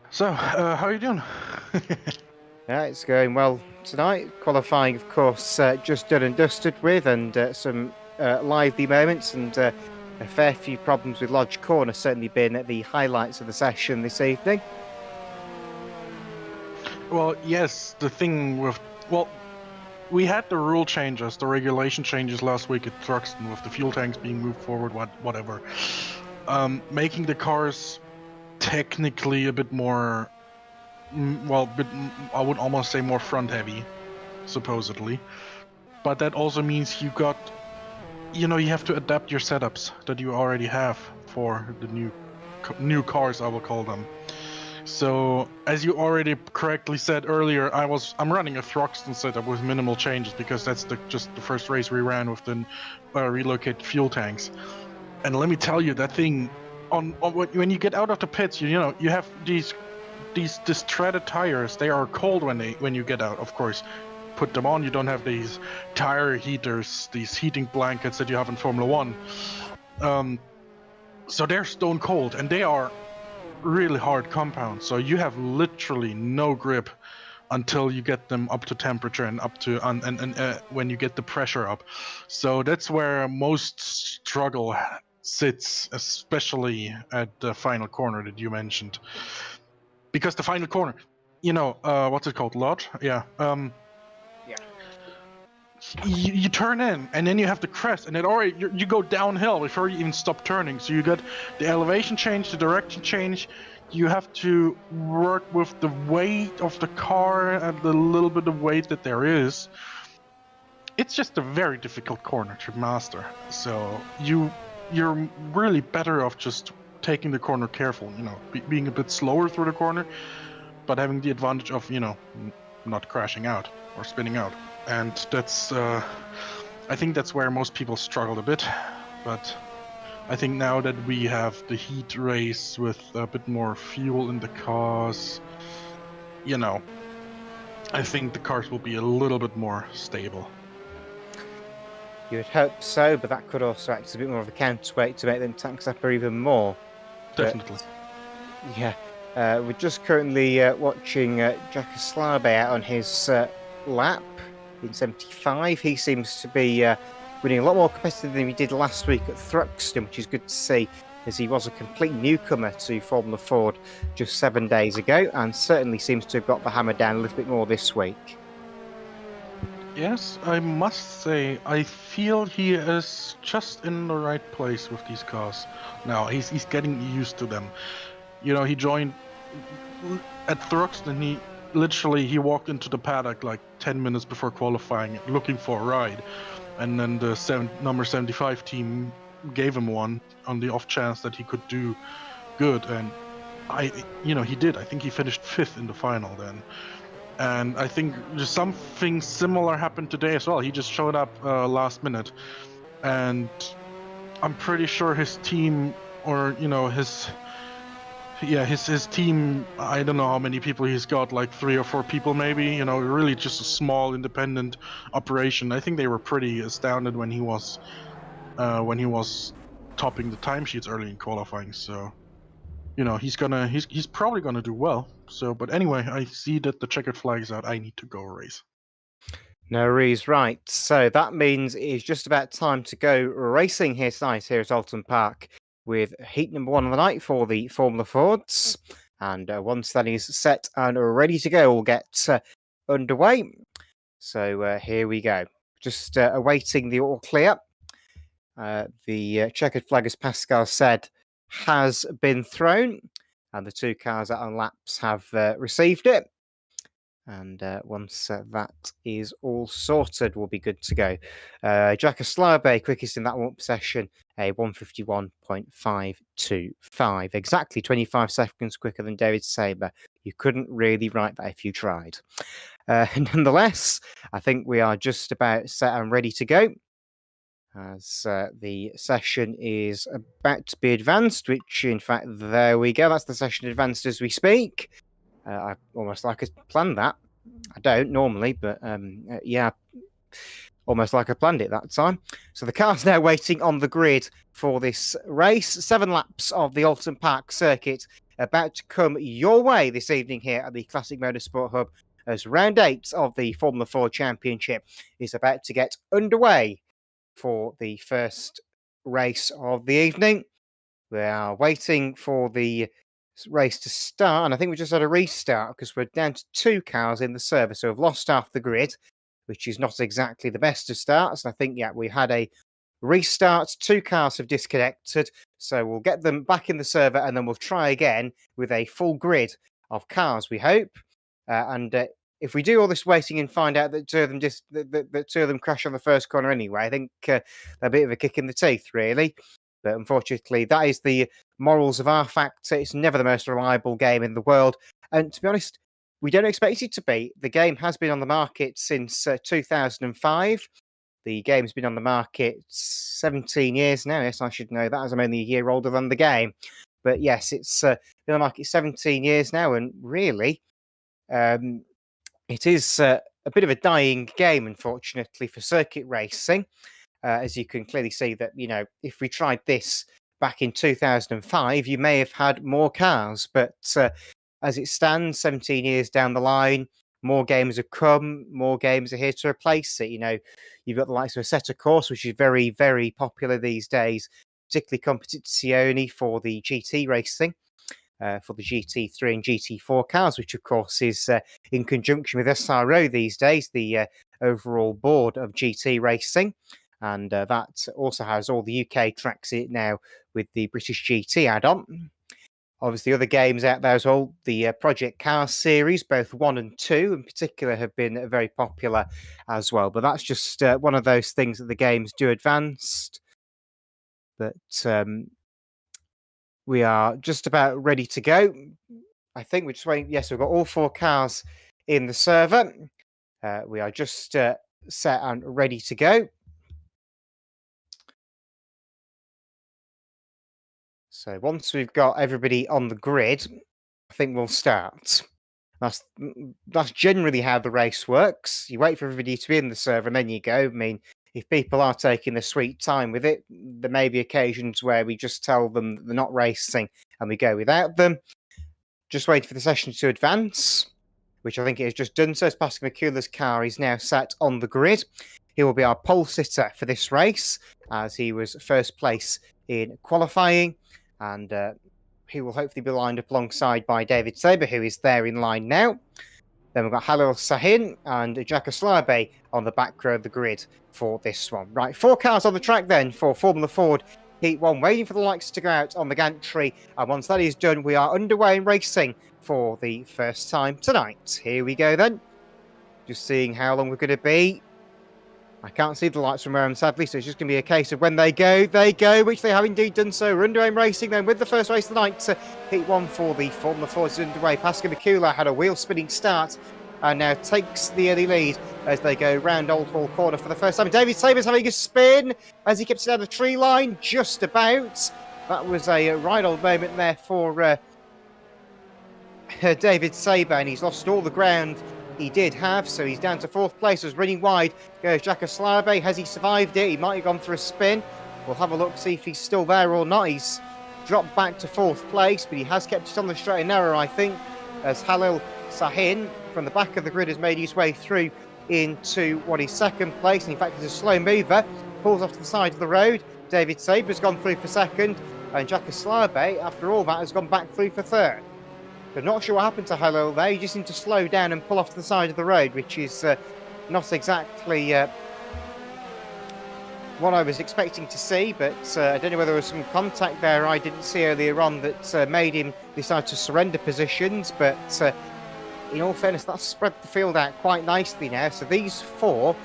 So, how are you doing? Yeah, it's going well tonight. Qualifying, of course, just done and dusted with, and some lively moments and a fair few problems with Lodge Corner certainly been the highlights of the session this evening. Well, yes, the thing with... Well, we had the rule changes, the regulation changes last week at Thruxton with the fuel tanks being moved forward, whatever. Making the cars technically a bit more... I would almost say more front-heavy, supposedly. But that also means you have to adapt your setups that you already have for the new cars, I will call them. So, as you already correctly said earlier, I'm running a Thruxton setup with minimal changes because that's just the first race we ran with the relocated fuel tanks. And let me tell you, that thing, when you get out of the pits, you have these threaded tires. They are cold when you get out, of course. Put them on, you don't have these tire heaters, these heating blankets that you have in Formula 1. So they're stone cold, and they are really hard compounds. So you have literally no grip until you get them up to temperature and up to when you get the pressure up. So that's where most struggle sits, especially at the final corner that you mentioned. Because the final corner, what's it called? Lodge? Yeah. You turn in, and then you have the crest, and you go downhill before you even stop turning. So you got the elevation change, the direction change. You have to work with the weight of the car and the little bit of weight that there is. It's just a very difficult corner to master. So you're really better off just taking the corner careful. Being a bit slower through the corner, but having the advantage of not crashing out or spinning out. And that's, I think that's where most people struggled a bit. But I think now that we have the heat race with a bit more fuel in the cars, I think the cars will be a little bit more stable. You would hope so, but that could also act as a bit more of a counterweight to make them tank zapper even more. Definitely. But, yeah. We're just currently watching Jack Aslabe out on his lap. In 75, he seems to be winning a lot more competitive than he did last week at Thruxton, which is good to see, as he was a complete newcomer to Formula Ford just 7 days ago, and certainly seems to have got the hammer down a little bit more this week. Yes, I must say, I feel he is just in the right place with these cars. Now, he's getting used to them. He joined at Thruxton, he walked into the paddock like 10 minutes before qualifying looking for a ride, and then the number 75 team gave him one on the off chance that he could do good, and he did. I think he finished 5th in the final then, and I think just something similar happened today as well. He just showed up last minute, and I'm pretty sure his team, or his team, I don't know how many people he's got, like 3 or 4 people maybe, really just a small independent operation. I think they were pretty astounded when he was topping the timesheets early in qualifying. So, he's probably gonna do well. So, but anyway, I see that the checkered flag is out. I need to go race. No worries, right. So that means it is just about time to go racing here tonight here at Oulton Park, with heat number 1 of the night for the Formula Fords. And once that is set and ready to go, we'll get underway. So here we go. Just awaiting the all clear. The checkered flag, as Pascal said, has been thrown, and the 2 cars out on laps have received it. And once that is all sorted, we'll be good to go. Jack Aslabe, quickest in that warm-up session, a 151.525. Exactly 25 seconds quicker than David Saber. You couldn't really write that if you tried. Nonetheless, I think we are just about set and ready to go. as the session is about to be advanced, which in fact, there we go. That's the session advanced as we speak. I almost like I planned that. I don't normally, but yeah, almost like I planned it that time. So the car's now waiting on the grid for this race. 7 laps of the Oulton Park circuit about to come your way this evening here at the Classic Motorsport Hub as round 8 of the Formula Ford Championship is about to get underway for the first race of the evening. We are waiting for the race to start, and I think we just had a restart because we're down to 2 cars in the server, so we've lost half the grid, which is not exactly the best of starts. And I think, yeah, we had a restart. 2 cars have disconnected, so we'll get them back in the server, and then we'll try again with a full grid of cars, we hope. And if we do all this waiting and find out that 2 of them that 2 of them crash on the first corner anyway, I think a bit of a kick in the teeth, really. But unfortunately, that is the morals of our factor. It's never the most reliable game in the world. And to be honest, we don't expect it to be. The game has been on the market since 2005. The game's been on the market 17 years now. Yes, I should know that, as I'm only a year older than the game. But yes, it's been on the market 17 years now. And really, it is a bit of a dying game, unfortunately, for circuit racing. As you can clearly see that, you know, if we tried this back in 2005, you may have had more cars. But as it stands, 17 years down the line, more games have come, more games are here to replace it. You know, you've got the likes of Assetto Corsa, which is very, very popular these days, particularly Competizione for the GT racing, for the GT3 and GT4 cars, which of course is in conjunction with SRO these days, the overall board of GT racing. And that also has all the UK tracks in it now with the British GT add-on. Obviously, other games out there as well. The Project Cars series, both 1 and 2 in particular, have been very popular as well. But that's just one of those things that the games do advance. But we are just about ready to go. I think we're just waiting. Yes, we've got all 4 cars in the server. We are just set and ready to go. So once we've got everybody on the grid, I think we'll start. That's generally how the race works. You wait for everybody to be in the server and then you go. I mean, if people are taking their sweet time with it, there may be occasions where we just tell them they're not racing and we go without them. Just waiting for the session to advance, which I think it has just done so. As Pascal McCullough's car is now sat on the grid. He will be our pole sitter for this race, as he was first place in qualifying. And he will hopefully be lined up alongside by David Saber, who is there in line now. Then we've got Halil Sahin and Jack Aslabe on the back row of the grid for this one. Right, 4 cars on the track then for Formula Ford Heat 1, waiting for the lights to go out on the gantry. And once that is done, we are underway in racing for the first time tonight. Here we go then. Just seeing how long we're going to be. I can't see the lights from where I'm, sadly, so it's just going to be a case of when they go, which they have indeed done so. We're underway in racing then with the first race of the night. Heat 1 for the Formula Ford is underway. Pascal McCullough had a wheel-spinning start and now takes the early lead as they go round Old Hall Corner for the first time. David Saber's having a spin as he keeps it down the tree line, just about. That was a right old moment there for David Saber, and he's lost all the ground he did have, so he's down to 4th place. As running wide goes Jack Aslabe. Has he survived it? He might have gone for a spin. We'll have a look, see if he's still there or not. He's dropped back to 4th place, but he has kept it on the straight and narrow, I think, as Halil Sahin from the back of the grid has made his way through into what is 2nd place. And in fact, he's a slow mover, pulls off to the side of the road. David Saber's gone through for 2nd, and Jack Aslabe, after all that, has gone back through for 3rd. I'm not sure what happened to Halil there. He just seemed to slow down and pull off to the side of the road, which is not exactly what I was expecting to see, but I don't know whether there was some contact there I didn't see earlier on that made him decide to surrender positions, but in all fairness, that's spread the field out quite nicely now. So these 4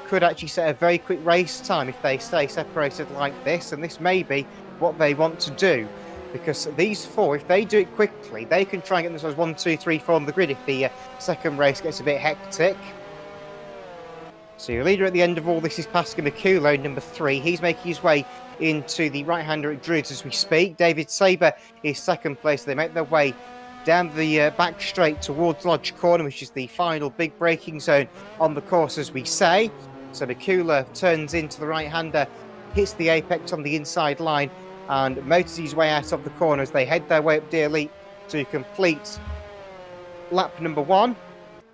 could actually set a very quick race time if they stay separated like this, and this may be what they want to do. Because these 4, if they do it quickly, they can try and get themselves 1, 2, 3, 4 on the grid if the second race gets a bit hectic. So your leader at the end of all this is Pascal Mikulo, number 3. He's making his way into the right-hander at Druids as we speak. David Saber is second place. They make their way down the back straight towards Lodge Corner, which is the final big braking zone on the course, as we say. So Mikulo turns into the right-hander, hits the apex on the inside line, and motors his way out of the corner as they head their way up Deer Leap to complete lap number 1.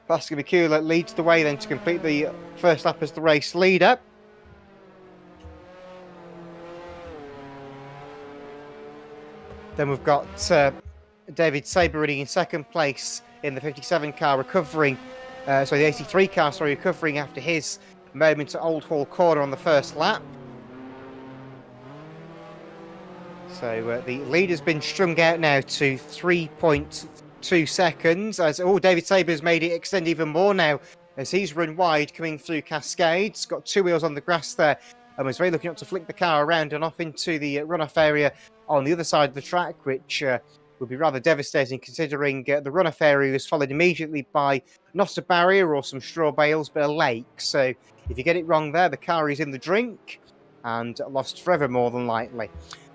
Pascal Mikulo leads the way then to complete the first lap as the race leader. Then we've got David Saber running in second place in the 57 car, recovering, the 83 car, recovering after his moment at Old Hall Corner on the first lap. So the leader's been strung out now to 3.2 seconds. David Saber's made it extend even more now as he's run wide coming through Cascades. Got 2 wheels on the grass there and was very lucky not to flick the car around and off into the runoff area on the other side of the track, which would be rather devastating considering the runoff area was followed immediately by not a barrier or some straw bales, but a lake. So if you get it wrong there, the car is in the drink and lost forever more than likely.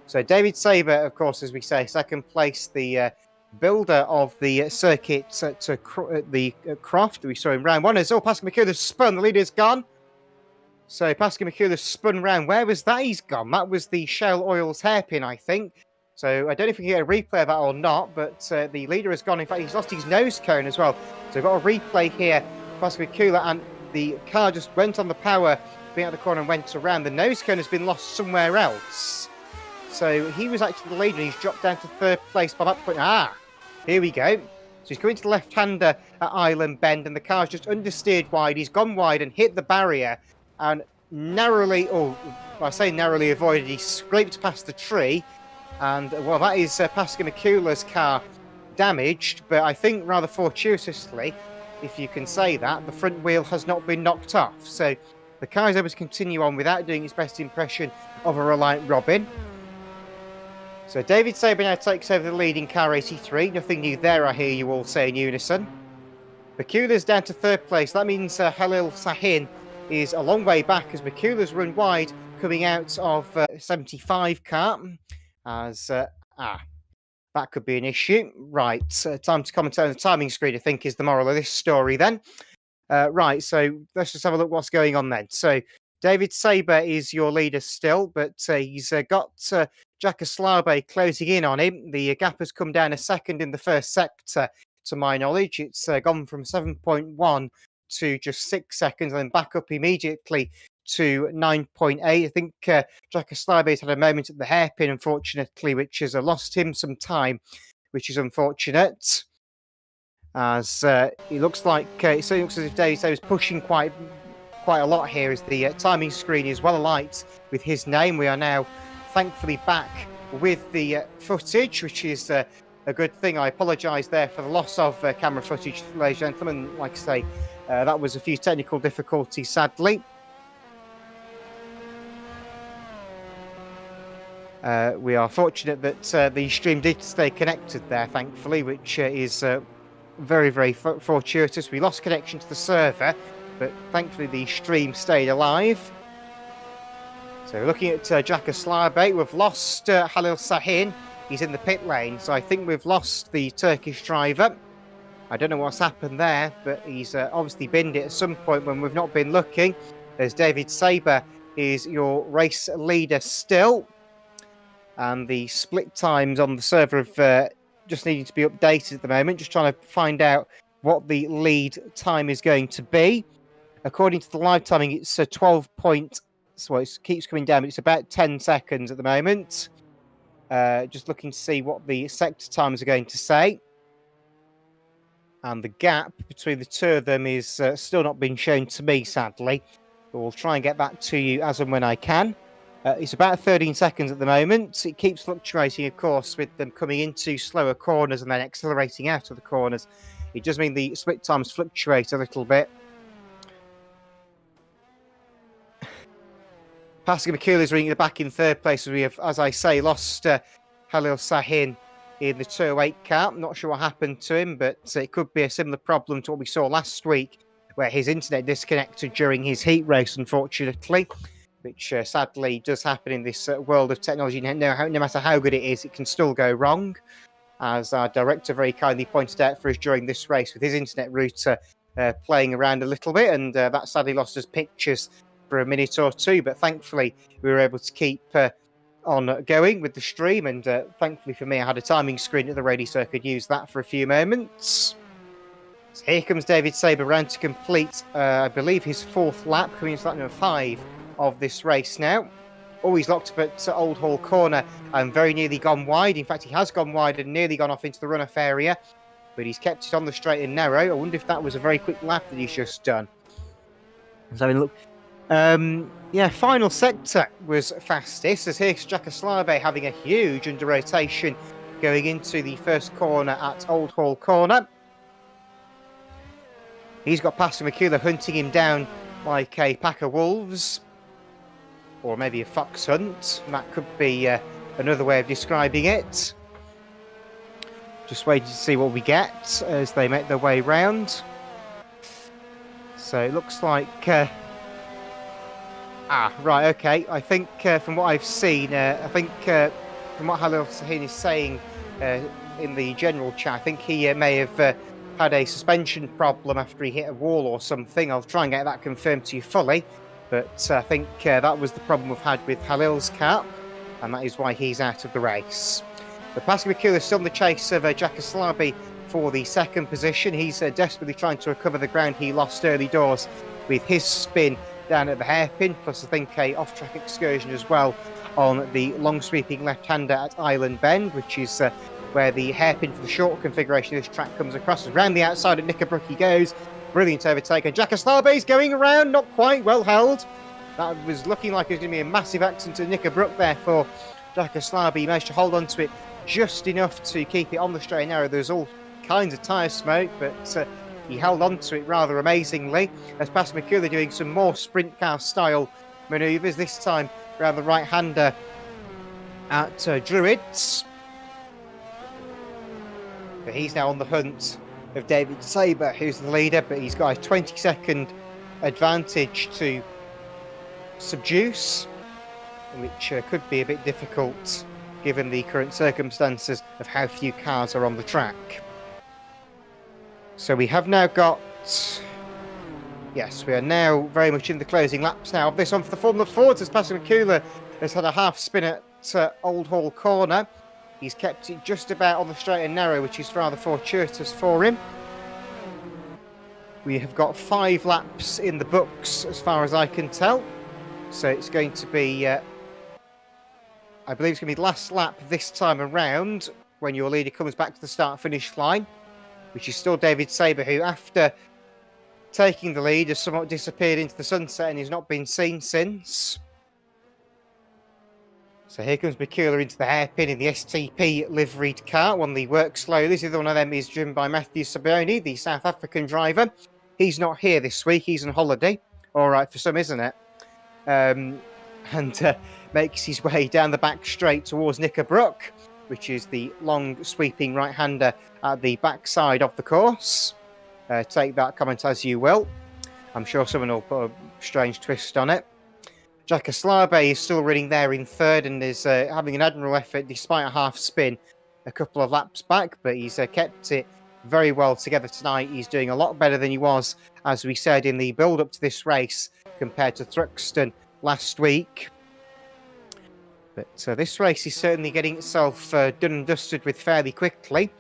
So David Saber, of course, as we say, second place, the builder of the circuit to the Croft. We saw in round 1 as Pascal Mikulo spun. The leader's gone. So Pascal Mikulo spun round. Where was that he's gone? That was the Shell Oils hairpin, I think. So I don't know if we can get a replay of that or not, but the leader has gone. In fact, he's lost his nose cone as well. So we've got a replay here. Pascal Mikulo, and the car just went on the power, being out the corner and went around. The nose cone has been lost somewhere else. So he was actually the leader, and he's dropped down to third place by that point. Here we go. So he's going to the left-hander at Island Bend, and the car's just understeered wide. He's gone wide and hit the barrier, and narrowly avoided. He scraped past the tree, and well, that is Pascal Mikulo's car damaged, but I think rather fortuitously, if you can say that, the front wheel has not been knocked off. So the car is able to continue on without doing its best impression of a Reliant Robin. So David Saber now takes over the lead in car 83. Nothing new there, I hear you all say in unison. Mikulo's down to third place. That means Halil Sahin is a long way back as Mikulo's run wide coming out of 75 car. As that could be an issue. Right, time to commentate on the timing screen, I think, is the moral of this story then. Right, so let's just have a look what's going on then. So David Saber is your leader still, but he's got Jack Aslabe closing in on him. The gap has come down a second in the first sector, to my knowledge. It's gone from 7.1 to just 6 seconds and then back up immediately to 9.8. I think Jack Aslabe's had a moment at the hairpin, unfortunately, which has lost him some time, which is unfortunate. As it looks like, it certainly looks as if David Saber's pushing quite a lot here as the timing screen is well alight with his name. We are now thankfully back with the footage, which is a good thing. I apologise there for the loss of camera footage, ladies and gentlemen. Like I say, that was a few technical difficulties, sadly. We are fortunate that the stream did stay connected there, thankfully, which is very, very fortuitous. We lost connection to the server, but thankfully the stream stayed alive. So looking at Jack Aslabe, we've lost Halil Sahin. He's in the pit lane, so I think we've lost the Turkish driver. I don't know what's happened there, but he's obviously binned it at some point when we've not been looking. There's David Saber is your race leader still. And the split times on the server have just needing to be updated at the moment. Just trying to find out what the lead time is going to be. According to the live timing, it's 12 point. So it keeps coming down, but it's about 10 seconds at the moment. Just looking to see what the sector times are going to say. And the gap between the two of them is still not being shown to me, sadly. But we'll try and get back to you as and when I can. It's about 13 seconds at the moment. It keeps fluctuating, of course, with them coming into slower corners and then accelerating out of the corners. It does mean the split times fluctuate a little bit. Pascal Mikulo is running back in third place as we have, as I say, lost Halil Sahin in the 208 car. I'm not sure what happened to him, but it could be a similar problem to what we saw last week where his internet disconnected during his heat race, unfortunately, which sadly does happen in this world of technology. No matter how good it is, it can still go wrong, as our director very kindly pointed out for us during this race with his internet router playing around a little bit, and that sadly lost us pictures for a minute or two, but thankfully we were able to keep on going with the stream, and thankfully for me I had a timing screen at the ready so I could use that for a few moments. So here comes David Saber round to complete, I believe, his 4th lap, coming into lap number 5 of this race now. Always locked up at Old Hall Corner and very nearly gone wide. In fact, he has gone wide and nearly gone off into the runoff area, but he's kept it on the straight and narrow. I wonder if that was a very quick lap that he's just done. Let's have a look. Yeah, final sector was fastest, as here's Jakoslabe having a huge under rotation going into the first corner at Old Hall Corner. He's got Pastor McCullough hunting him down like a pack of wolves, or maybe a fox hunt. That could be another way of describing it. Just waiting to see what we get as they make their way round. So it looks like... right, okay. I think from what I've seen, from what Halil Sahin is saying in the general chat, I think he may have had a suspension problem after he hit a wall or something. I'll try and get that confirmed to you fully. But I think that was the problem we've had with Halil's car, and that is why he's out of the race. But Pascal McCullough is still in the chase of Jakoslabe for the 2nd position. He's desperately trying to recover the ground he lost early doors with his spin down at the hairpin, plus I think a off-track excursion as well on the long sweeping left-hander at Island Bend, which is where the hairpin for the short configuration of this track comes across. Around the outside of Knickerbrook he goes. Brilliant overtake, and Jakoslabe's going around, not quite, well held. That was looking like it was going to be a massive accident to Knickerbrook there for Jakoslabe. He managed to hold on to it just enough to keep it on the straight and narrow. There's all kinds of tyre smoke, but he held on to it rather amazingly. As Pastor McCullough doing some more sprint car style manoeuvres, this time around the right-hander at Druids. But he's now on the hunt of David Saber, who's the leader, but he's got a 20-second advantage to Subjuice, which could be a bit difficult given the current circumstances of how few cars are on the track. So we have now got... Yes, we are now very much in the closing laps now of this one for the Formula Fords, as Pascal McCullough has had a half spin at Old Hall Corner. He's kept it just about on the straight and narrow, which is rather fortuitous for him. We have got 5 laps in the books, as far as I can tell. So it's going to be, I believe it's going to be the last lap this time around, when your leader comes back to the start-finish line, which is still David Saber, who, after taking the lead, has somewhat disappeared into the sunset and has not been seen since. So here comes McCullough into the hairpin in the STP liveried car. One of the work slowly. The other one of them is driven by Matthew Sabioni, the South African driver. He's not here this week. He's on holiday. All right for some, isn't it? And makes his way down the back straight towards Knickerbrook, which is the long sweeping right-hander at the backside of the course. Take that comment as you will. I'm sure someone will put a strange twist on it. Jakoslabe is still running there in 3rd and is having an admirable effort despite a half spin a couple of laps back, but he's kept it very well together tonight. He's doing a lot better than he was, as we said, in the build-up to this race compared to Thruxton last week. But this race is certainly getting itself done and dusted with fairly quickly.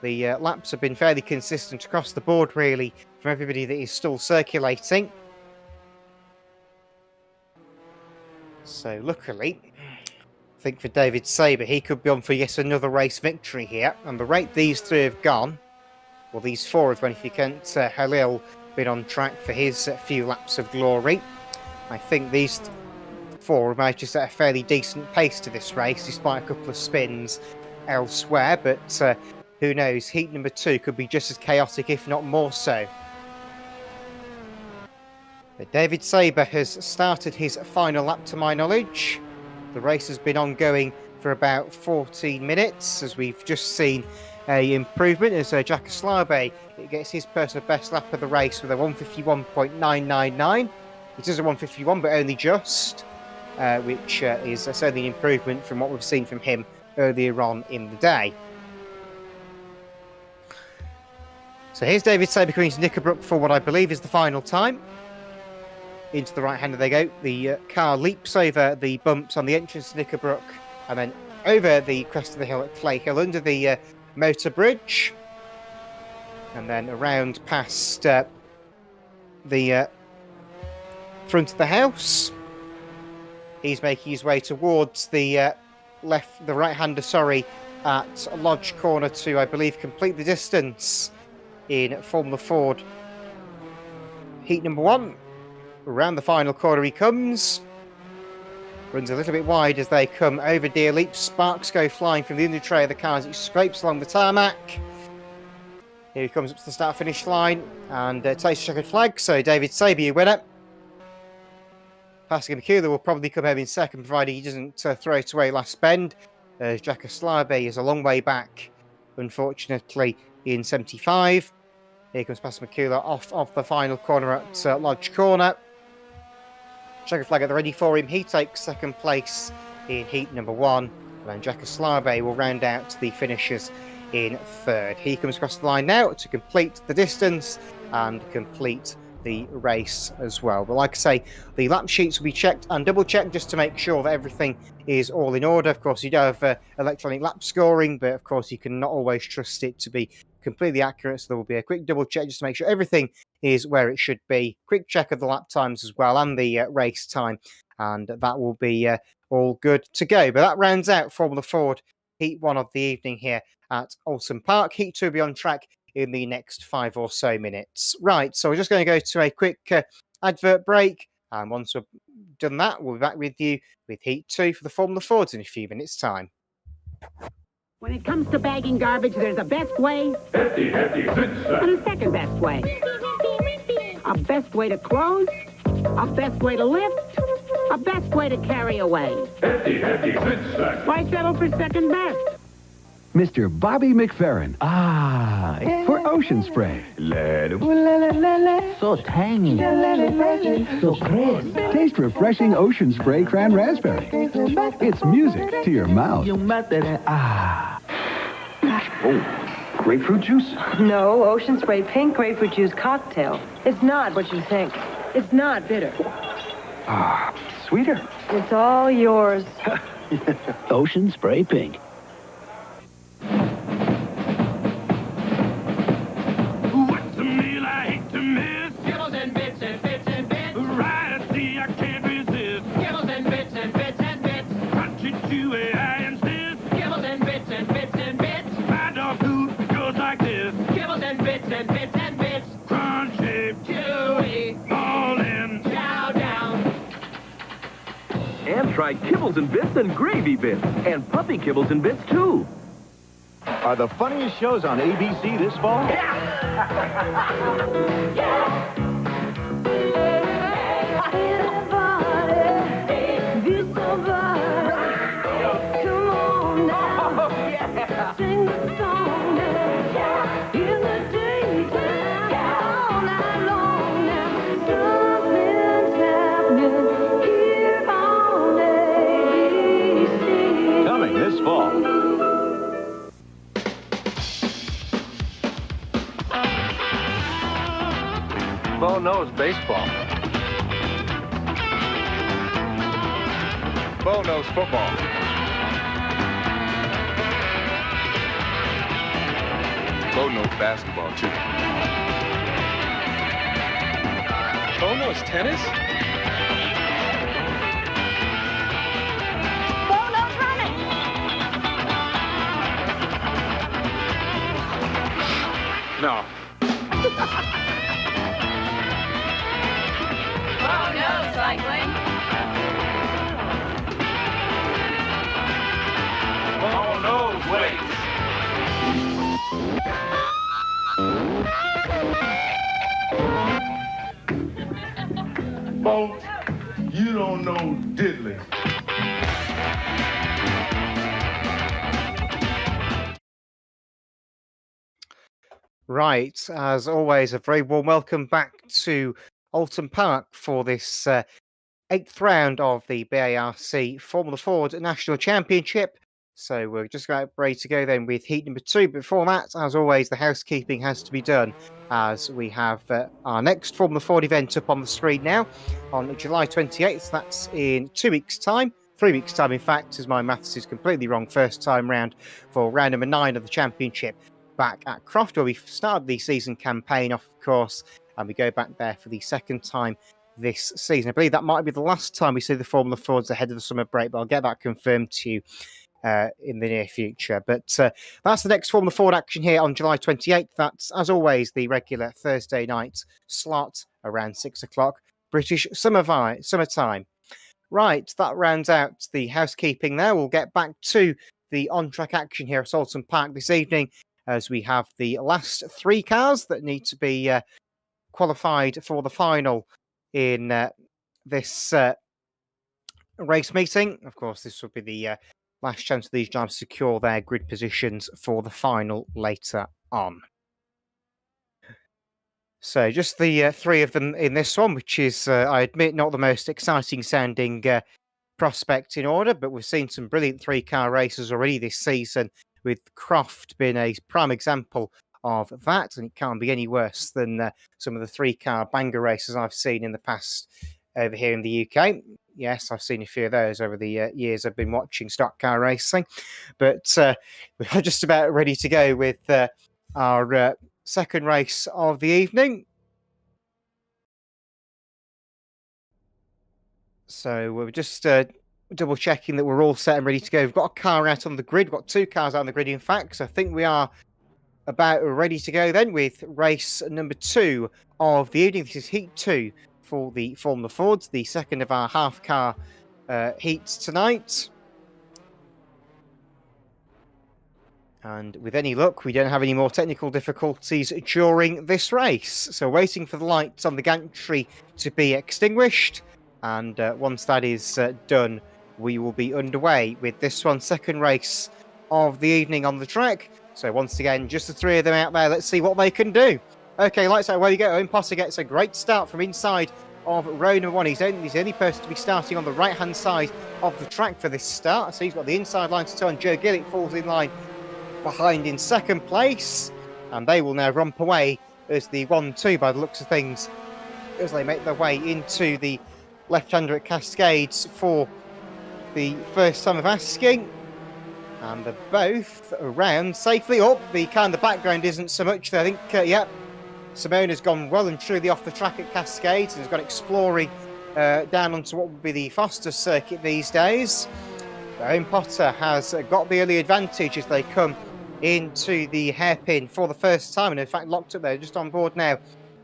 The laps have been fairly consistent across the board, really, from everybody that is still circulating. So luckily, I think for David Saber, he could be on for yet another race victory here. And the rate these 3 have gone, well, these 4 have gone, if you count Halil been on track for his few laps of glory. I think these 4 have managed to set a fairly decent pace to this race, despite a couple of spins elsewhere. But who knows, heat number 2 could be just as chaotic, if not more so. But David Saber has started his final lap, to my knowledge. The race has been ongoing for about 14 minutes, as we've just seen a improvement as Jack Slabe gets his personal best lap of the race with a 151.999. It is a 151, but only just, which is certainly an improvement from what we've seen from him earlier on in the day. So here's David Saber coming to Knickerbrook for what I believe is the final time. Into the right-hander they go. The car leaps over the bumps on the entrance to Knickerbrook and then over the crest of the hill at Clay Hill under the motor bridge. And then around past the front of the house. He's making his way towards the right-hander, at Lodge Corner to, I believe, complete the distance in Formula Ford heat number 1. Around the final corner he comes. Runs a little bit wide as they come over Deer Leap. Sparks go flying from the under tray of the car as it scrapes along the tarmac. Here he comes up to the start-finish line and takes a checkered flag. So David Saber, your winner. Pascal McCullough will probably come home in second, providing he doesn't throw it away last bend. Jack Slabe is a long way back, unfortunately, in 75. Here comes Pascal McCullough off of the final corner at Lodge Corner. Checkered flag at the ready for him. He takes second place in heat number 1. And then Jack Slabe will round out the finishers in third. He comes across the line now to complete the distance and complete the race as well. But like I say, the lap sheets will be checked and double checked just to make sure that everything is all in order. Of course, you do have electronic lap scoring, but of course you cannot always trust it to be completely accurate. So there will be a quick double check just to make sure everything is where it should be. Quick check of the lap times as well and the race time, and that will be all good to go. But that rounds out Formula Ford Heat 1 of the evening here at Oulton Park. Heat 2 will be on track in the next 5 or so minutes. Right, so we're just going to go to a quick advert break, and once we've done that, we'll be back with you with Heat 2 for the Formula Fords in a few minutes' time. When it comes to bagging garbage, there's a best way Hefty, zigzag. and a second best way. A best way to close, a best way to lift, a best way to carry away. Hefty, zigzag. Why settle for second best? Mr. Bobby McFerrin. Ah, it's for Ocean Spray. So tangy. So crisp. Taste refreshing Ocean Spray Cran Raspberry. It's music to your mouth. Ah. Oh, grapefruit juice? No, Ocean Spray Pink Grapefruit Juice Cocktail. It's not what you think. It's not bitter. Ah, sweeter. It's all yours. Ocean Spray Pink. What's a meal I hate to miss? Kibbles and bits and bits and bits. Variety I can't resist. Kibbles and bits and bits and bits. Crunchy, chewy, I insist. Kibbles and bits and bits and bits. My dog food goes like this. Kibbles and bits and bits and bits. Crunchy, chewy, all in. Chow down. And try Kibbles and Bits and Gravy Bits. And Puppy Kibbles and Bits, too. Are the funniest shows on ABC this fall? Coming this fall. Bo knows baseball. Bo knows football. Bo knows basketball, too. Bo knows tennis? Bo knows running. No. Oh, no, cycling. Bo knows weights. Folks, you don't know diddly. Right, as always, a very warm welcome back to Oulton Park for this 8th round of the BARC Formula Ford National Championship. So we're just about ready to go then with heat number 2. Before that, as always, the housekeeping has to be done as we have our next Formula Ford event up on the screen now on July 28th. That's in 2 weeks' time. 3 weeks' time, in fact, as my maths is completely wrong first time round for round number 9 of the championship back at Croft, where we started the season campaign off, of course, and we go back there for the second time this season. I believe that might be the last time we see the Formula Fords ahead of the summer break, but I'll get that confirmed to you in the near future. But that's the next Formula Ford action here on July 28th. That's, as always, the regular Thursday night slot around 6 o'clock British summertime. Right, that rounds out the housekeeping there. We'll get back to the on-track action here at Oulton Park this evening as we have the last 3 cars that need to be qualified for the final in this race meeting. Of course, this will be the last chance for these drivers to secure their grid positions for the final later on. So just the 3 of them in this one, which is, I admit, not the most exciting sounding prospect in order, but we've seen some brilliant 3-car races already this season, with Croft being a prime example of that, and it can't be any worse than some of the 3-car banger races I've seen in the past over here in the UK. Yes, I've seen a few of those over the years I've been watching stock car racing, but we're just about ready to go with our second race of the evening. So we're just double checking that we're all set and ready to go. We've got a car out on the grid. We've got 2 cars out on the grid, in fact. So I think we are about ready to go then with race number 2 of the evening. This is heat 2 for the Formula Fords, the second of our half-car heats tonight. And with any luck, we don't have any more technical difficulties during this race. So waiting for the lights on the gantry to be extinguished. And once that is done, we will be underway with this one, second race of the evening on the track. So once again, just the 3 of them out there. Let's see what they can do. Okay, lights out, away you go. Owen Potter gets a great start from inside of row number 1. He's the only person to be starting on the right-hand side of the track for this start. So he's got the inside line to turn. Joe Gillett falls in line behind in second place. And they will now romp away as the 1-2 by the looks of things, as they make their way into the left-hander at Cascades for the first time of asking. And they're both around safely. Oh, the car in the background isn't so much. I think, yeah, Simone has gone well and truly off the track at Cascades and has gone exploring down onto what would be the Foster circuit these days. Owen Potter has got the early advantage as they come into the hairpin for the first time, and in fact locked up there just on board now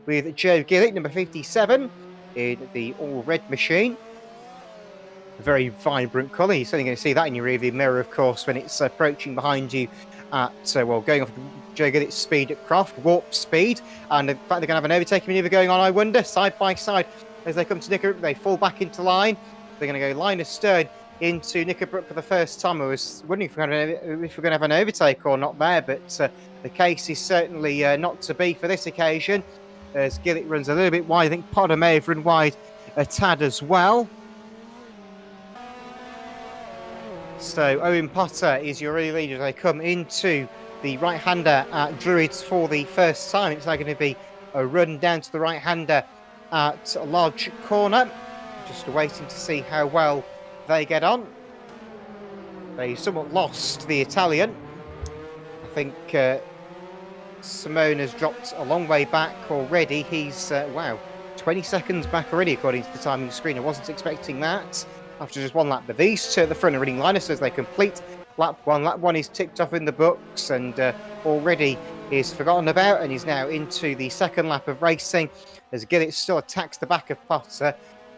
with Joe Gillett, number 57, in the all-red machine. A very vibrant colour. You're certainly going to see that in your rearview mirror, of course, when it's approaching behind you at, going off Joe Gillett's speed at Croft, warp speed. And in fact, they're going to have an overtaking manoeuvre going on, I wonder, side by side. As they come to Knickerbrook, they fall back into line. They're going to go line astern into Knickerbrook for the first time. I was wondering if we're going to have an overtake or not there, but the case is certainly not to be for this occasion, as Gillett runs a little bit wide. I think Potter may have run wide a tad as well. So Owen Potter is your early leader as they come into the right-hander at Druids for the first time. It's now going to be a run down to the right-hander at Lodge Corner. Just waiting to see how well they get on. They somewhat lost the Italian. I think Simone has dropped a long way back already. He's, 20 seconds back already according to the timing screen. I wasn't expecting that after just one lap. But these 2 at the front are running liners as they complete lap 1. Lap 1 is ticked off in the books and already is forgotten about, and is now into the second lap of racing as Gillett still attacks the back of Potter.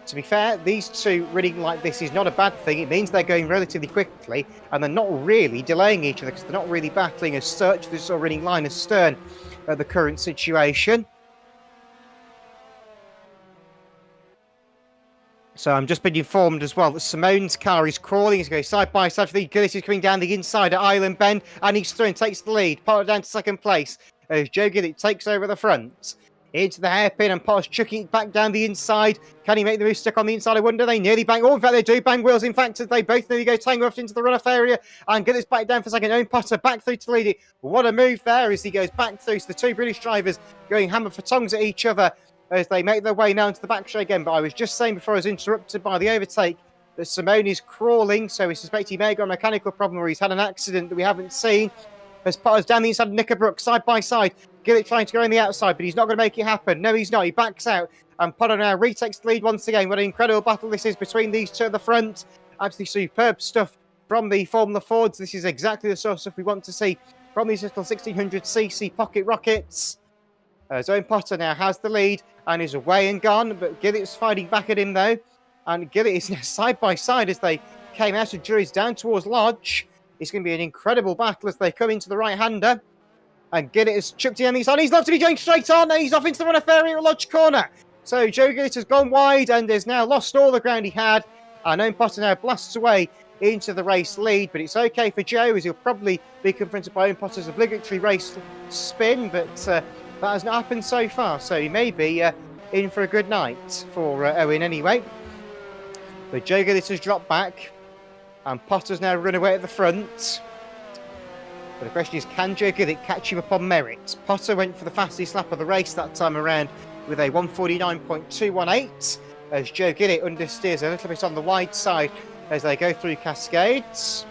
To be fair, these 2 running like this is not a bad thing. It means they're going relatively quickly and they're not really delaying each other because they're not really battling as such. They're sort of running line astern at the current situation. So I'm just been informed as well that Simone's car is crawling. He's going side by side. Gillett is coming down the inside at Island Bend, and he's through and takes the lead. Potter down to second place. as Joe Gillett takes over the front. Into the hairpin, and Potters chucking it back down the inside. Can he make the move stuck on the inside? I wonder. They nearly bang. Oh, in fact, they do bang wheels. In fact, they both nearly go tango off into the runoff area. And Gillett's back down for a second. Owen Potter back through to lead it. What a move there as he goes back through. So the two British drivers going hammer for tongs at each other as they make their way now into the back straight again. But I was just saying before I was interrupted by the overtake that Simone is crawling. So we suspect he may have got a mechanical problem or he's had an accident that we haven't seen. As Potter's down the inside of Knickerbrook, side by side. Gillett trying to go on the outside, but he's not going to make it happen. No, he's not. He backs out. And Potter now retakes the lead once again. What an incredible battle this is between these two at the front. Absolutely superb stuff from the Formula Fords. This is exactly the sort of stuff we want to see from these little 1600cc pocket rockets. Owen Potter now has the lead and is away and gone, but Gillett's fighting back at him though. And Gillett is now side by side as they came out of Jury's down towards Lodge. It's going to be an incredible battle as they come into the right-hander. And Gillett has chucked in on the inside. He's left to be going straight on. And he's off into the runoff area at Lodge Corner. So Joe Gillett has gone wide and has now lost all the ground he had. And Owen Potter now blasts away into the race lead. But it's okay for Joe as he'll probably be confronted by Owen Potter's obligatory race spin. But that has not happened so far. So he may be in for a good night for Owen anyway. But Joe Gillett has dropped back. And Potter's now run away at the front. But the question is, can Joe Gillett catch him up on merit? Potter went for the fastest lap of the race that time around with a 1:49.218, as Joe Gillett understeers a little bit on the wide side as they go through Cascades.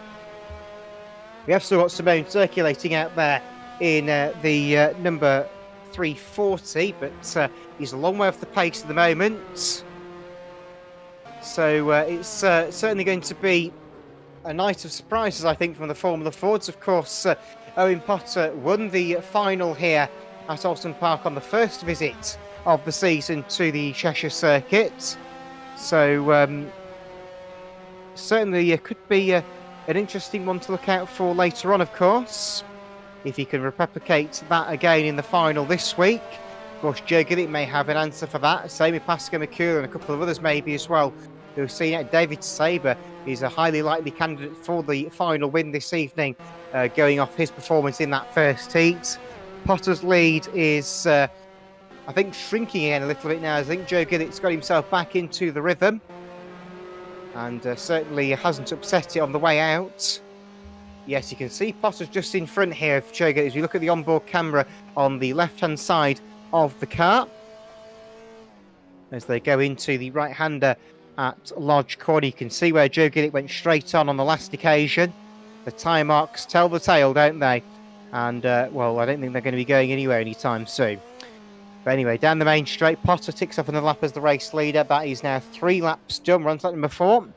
We have still got Simone circulating out there in the number 340, but he's a long way off the pace at the moment. So it's certainly going to be a night of surprises, I think, from the Formula Fords. Of course, Owen Potter won the final here at Oulton Park on the first visit of the season to the Cheshire circuit. So certainly it could be an interesting one to look out for later on, of course, if he can replicate that again in the final this week. Of course, Joe Gillett may have an answer for that. Same with Pascal McCool and a couple of others maybe as well. We've seen it. David Saber is a highly likely candidate for the final win this evening, going off his performance in that first heat. Potter's lead is, I think, shrinking again a little bit now. I think Joe Gillett's got himself back into the rhythm and certainly hasn't upset it on the way out. Yes, you can see Potter's just in front here of Joe Gillett as we look at the onboard camera on the left-hand side of the car as they go into the right-hander at Lodge Corner. You can see where Joe Gillett went straight on the last occasion. The tyre marks tell the tale, don't they? And, well, I don't think they're going to be going anywhere anytime soon. But anyway, down the main straight, Potter ticks off on the lap as the race leader. That is now 3 laps done. We're on to lap number 4.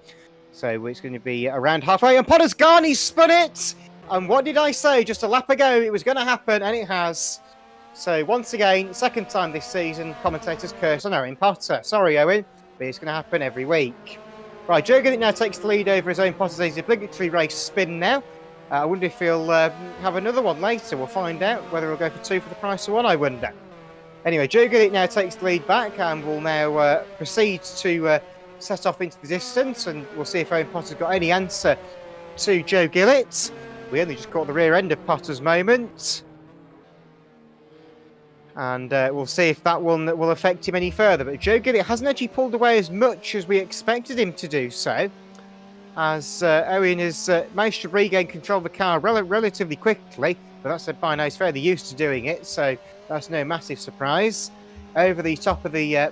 So it's going to be around halfway. And Potter's gone. He's spun it. And what did I say just a lap ago? It was going to happen, and it has. So once again, second time this season, commentators curse on Owen Potter. Sorry, Owen, but it's going to happen every week. Right, Joe Gillett now takes the lead over his own Potter's obligatory race spin now. I wonder if he'll have another one later. We'll find out whether he'll go for 2 for the price of 1, I wonder. Anyway, Joe Gillett now takes the lead back and will now proceed to set off into the distance, and we'll see if Owen Potter's got any answer to Joe Gillett. We only just caught the rear end of Potter's moment. And we'll see if that one will affect him any further. But Joe Gillett hasn't actually pulled away as much as we expected him to do so, as Owen has managed to regain control of the car relatively quickly. But that's by now he's fairly used to doing it, so that's no massive surprise. Over the top of the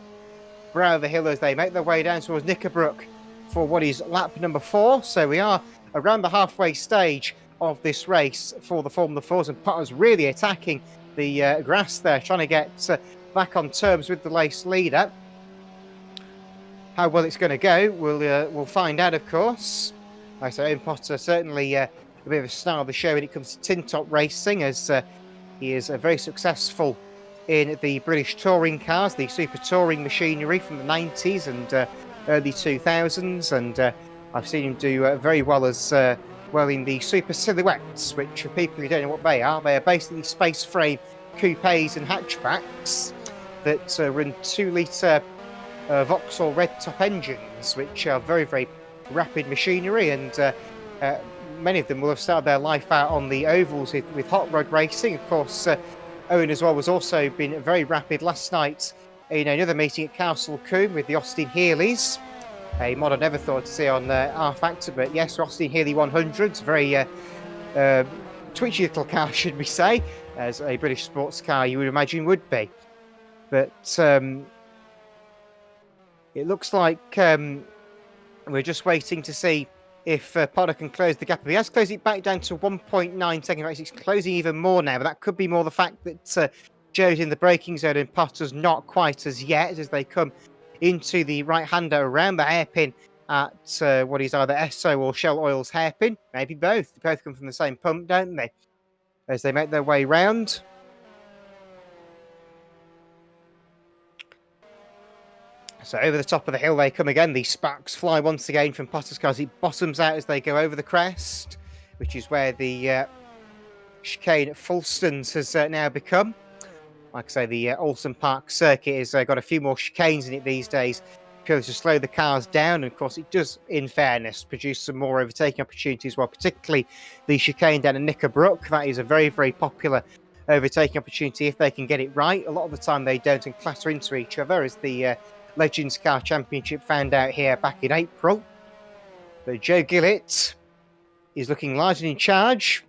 brow of the hill as they make their way down towards Knickerbrook for what is lap number 4. So we are around the halfway stage of this race for the Formula Fords, and Potter's really attacking the grass there, trying to get back on terms with the race leader. How well it's going to go, we'll find out, of course. Like I say, Owen Potter certainly a bit of a star of the show when it comes to tin top racing, as he is very successful in the British touring cars, the super touring machinery from the 90s and early 2000s, and I've seen him do very well as well in the super silhouettes, which for people who don't know what they are basically space frame coupes and hatchbacks that run 2-litre Vauxhall red top engines, which are very, very rapid machinery, and many of them will have started their life out on the ovals with hot rod racing. Of course, Owen as well was also been very rapid last night in another meeting at Castle Combe with the Austin Healeys. A mod I never thought to see on R Factor, but yes, Austin Healey 100s, very twitchy little car, should we say, as a British sports car you would imagine would be. But it looks like we're just waiting to see if Potter can close the gap. He has closed it back down to 1.9 seconds. It's closing even more now, but that could be more the fact that Joe's in the braking zone and Potter's not quite as yet, as they come into the right-hander around the hairpin at what is either Esso or Shell Oil's hairpin. Maybe both. They both come from the same pump, don't they? As they make their way round. So over the top of the hill they come again. The sparks fly once again from Potter's car as it bottoms out as they go over the crest, which is where the chicane at Fulstons has now become. Like I say, the Oulton Park circuit has got a few more chicanes in it these days, purely to slow the cars down. And of course, it does, in fairness, produce some more overtaking opportunities. Well, particularly the chicane down in Knickerbrook. That is a very, very popular overtaking opportunity if they can get it right. A lot of the time they don't and clatter into each other, as the Legends Car Championship found out here back in April. But Joe Gillett is looking largely in charge,